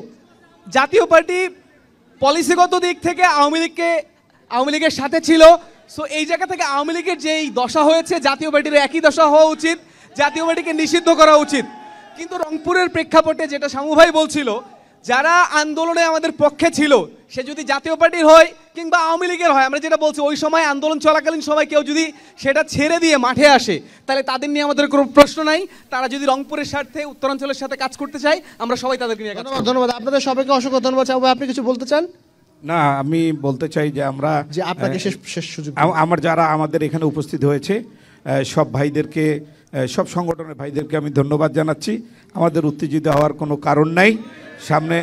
S12: জাতীয় পার্টি পলিসিগত দিক থেকে আওয়ামী লীগের সাথে ছিল। সো এই জায়গা থেকে আওয়ামী লীগের যেই দশা হয়েছে, জাতীয় পার্টির একই দশা হওয়া উচিত, জাতীয় পার্টিকে নিষিদ্ধ করা উচিত। কিন্তু রংপুরের প্রেক্ষাপটে যেটা শামু ভাই বলছিল, যারা আন্দোলনে আমাদের পক্ষে ছিল, সে যদি জাতীয় পার্টির হয় কিংবা আওয়ামী লীগের হয়, আমরা যেটা বলছি ওই সময় আন্দোলন চলাকালীন সময় কেউ যদি সেটা ছেড়ে দিয়ে মাঠে আসে, তাহলে তাদের নিয়ে আমাদের কোনো প্রশ্ন নাই। তারা যদি রংপুরের স্বার্থে, উত্তরাঞ্চলের সাথে কাজ করতে চায়, আমরা সবাই তাদেরকে নিয়ে কাজ করব।
S1: ধন্যবাদ আপনাদের সবাইকে, অসংখ্য ধন্যবাদ। আপনি কিছু বলতে চান?
S10: না, আমি বলতে চাই যে আমরা
S1: যে আপনাকে শেষ সুযোগ,
S10: আমার যারা আমাদের এখানে উপস্থিত হয়েছে সব ভাইদেরকে, সব সংগঠনের ভাইদেরকে আমি ধন্যবাদ জানাচ্ছি। আমাদের উত্তেজিত হওয়ার কোনো কারণ নাই, সামনে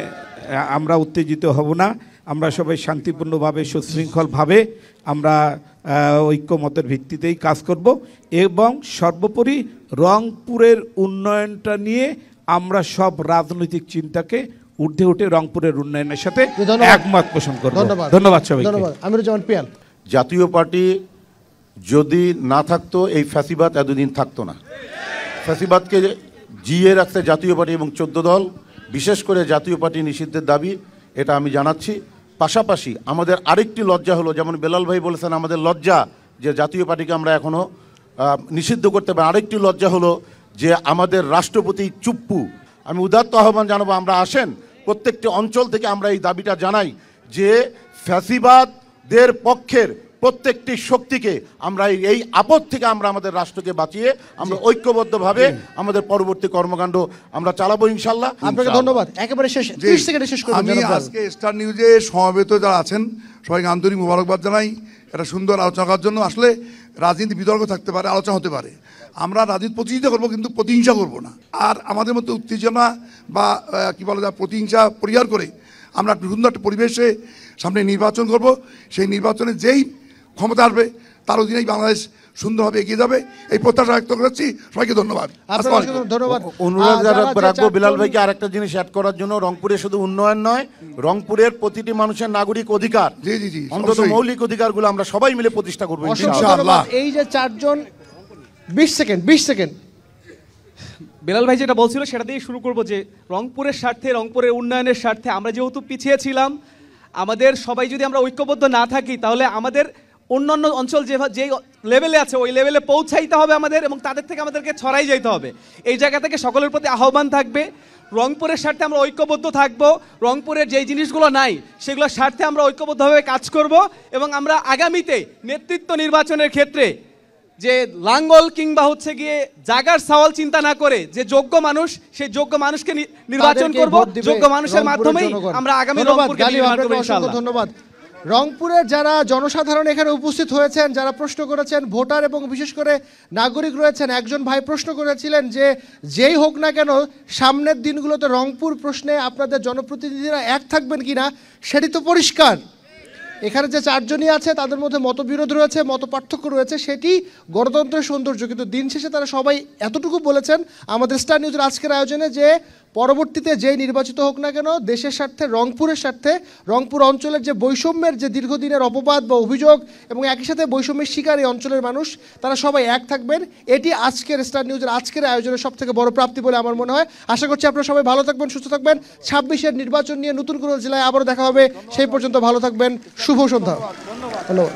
S10: আমরা উত্তেজিত হব না। আমরা সবাই শান্তিপূর্ণভাবে, সুশৃঙ্খলভাবে আমরা ঐক্যমতের ভিত্তিতেই কাজ করব এবং সর্বোপরি রংপুরের উন্নয়নটা নিয়ে আমরা সব রাজনৈতিক চিন্তাকে ঊর্ধ্বে উঠে রংপুরের উন্নয়নের সাথে একমত পোষণ করব। ধন্যবাদ সবাইকে।
S1: আমিরুজ্জামান পিয়াল।
S13: জাতীয় পার্টি যদি না থাকতো এই ফ্যাসিবাদ এতদিন থাকতো না। ফ্যাসিবাদকে জিয়ে রাখতে জাতীয় পার্টি এবং 14 দল, বিশেষ করে জাতীয় পার্টি নিষিদ্ধের দাবি, এটা আমি জানাচ্ছি। পাশাপাশি আমাদের আরেকটি লজ্জা হলো, যেমন বেলাল ভাই বলেছেন আমাদের লজ্জা যে জাতীয় পার্টিকে আমরা এখনও নিষিদ্ধ করতে পারি। আরেকটি লজ্জা হলো যে আমাদের রাষ্ট্রপতি চুপ্পু। আমি উদাত্ত আহ্বান জানাবো, আমরা আসেন প্রত্যেকটি অঞ্চল থেকে আমরা এই দাবিটা জানাই যে ফ্যাসিবাদদের পক্ষের প্রত্যেকটি শক্তিকে আমরা এই আপদ থেকে আমরা আমাদের রাষ্ট্রকে বাঁচিয়ে আমরা ঐক্যবদ্ধভাবে আমাদের পরবর্তী কর্মকাণ্ড আমরা চালাবো ইনশাল্লাহ।
S1: আপনাকে ধন্যবাদ। একেবারে শেষ 30 সেকেন্ডে শেষ করব।
S11: আমি আজকে স্টার নিউজে সমবেত যারা আছেন সবাইকে আন্তরিক মোবারকবাদ জানাই একটা সুন্দর আলোচনা করার জন্য। আসলে রাজনীতি বিতর্ক থাকতে পারে, আলোচনা হতে পারে, আমরা রাজনীতি প্রতিযোগিতা করবো কিন্তু প্রতিহিংসা করবো না। আর আমাদের মধ্যে উত্তেজনা বা কি বলা যায় প্রতিহিংসা পরিহার করে আমরা সুন্দর একটা পরিবেশে সামনে নির্বাচন করব। সেই নির্বাচনে যেই ক্ষমতা আসবে তার অধীনেই বাংলাদেশ সুন্দরভাবে এগিয়ে যাবে, এই প্রত্যাশা ব্যক্ত করছি। সবাইকে ধন্যবাদ।
S1: ধন্যবাদ।
S13: অনুরোধ রাখবো বিলাল ভাইকে আরেকটা জিনিস অ্যাড করার জন্য, রংপুরে শুধু উন্নয়ন নয়, রংপুরের প্রতিটি মানুষের নাগরিক অধিকার, অন্তত মৌলিক অধিকারগুলো আমরা সবাই মিলে প্রতিষ্ঠা করবো ইনশাআল্লাহ।
S1: এই যে 4 জন 20 সেকেন্ড
S12: বেলাল ভাই যেটা বলছিল সেটা দিয়ে শুরু করব যে রংপুরের স্বার্থে, রংপুরের উন্নয়নের স্বার্থে আমরা যেহেতু পিছিয়ে ছিলাম, আমাদের সবাই যদি আমরা ঐক্যবদ্ধ না থাকি তাহলে আমাদের অন্যান্য অঞ্চল যে লেভেলে আছে ওই লেভেলে পৌঁছাইতে হবে আমাদের, এবং তাদের থেকে আমাদেরকে ছড়াই যেতে হবে। এই জায়গা থেকে সকলের প্রতি আহ্বান থাকবে, রংপুরের স্বার্থে আমরা ঐক্যবদ্ধ থাকব, রংপুরের যেই জিনিসগুলো নাই সেগুলোর স্বার্থে আমরা ঐক্যবদ্ধভাবে কাজ করব, এবং আমরা আগামীতে নেতৃত্ব নির্বাচনের ক্ষেত্রে যে লাঙ্গল কিংবা হচ্ছে গিয়ে জাগার সওয়াল চিন্তা না করে যে যোগ্য মানুষ, সেই যোগ্য মানুষকে নির্বাচন করব, যোগ্য মানুষের মাধ্যমেই আমরা আগামী রংপুরকে নির্মাণ করব ইনশাআল্লাহ।
S1: ধন্যবাদ। রংপুরের যারা জনসাধারণ এখানে উপস্থিত হয়েছেন, যারা প্রশ্ন করেছেন, ভোটার এবং বিশেষ করে নাগরিক রয়েছেন, একজন ভাই প্রশ্ন করেছিলেন যে যেই হোক না কেন সামনের দিনগুলোতে রংপুর প্রশ্নে আপনাদের জনপ্রতিনিধিরা এক থাকবেন কিনা, সেটি তো পরিষ্কার। এখানে যে 4 জনই আছে তাদের মধ্যে মতবিরোধ রয়েছে, মত পার্থক্য রয়েছে, সেটি গণতন্ত্রের সৌন্দর্য। কিন্তু দিন শেষে তারা সবাই এতটুকু বলেছেন আমাদের স্টার নিউজের আজকের আয়োজনে যে পরবর্তীতে যেই নির্বাচিত হোক না কেন দেশের স্বার্থে, রংপুরের স্বার্থে, রংপুর অঞ্চলের যে বৈষম্যের যে দীর্ঘদিনের অপবাদ বা অভিযোগ এবং একই সাথে বৈষম্যের শিকার এই অঞ্চলের মানুষ, তারা সবাই এক থাকবেন। এটি আজকের স্টার নিউজের আজকের আয়োজনের সবথেকে বড় প্রাপ্তি বলে আমার মনে হয়। আশা করছি আপনারা সবাই ভালো থাকবেন, সুস্থ থাকবেন। 26-এর নির্বাচন নিয়ে নতুন কোনো জেলায় আবারও দেখা হবে। সেই পর্যন্ত ভালো থাকবেন। শুভ সন্ধ্যা। ধন্যবাদ।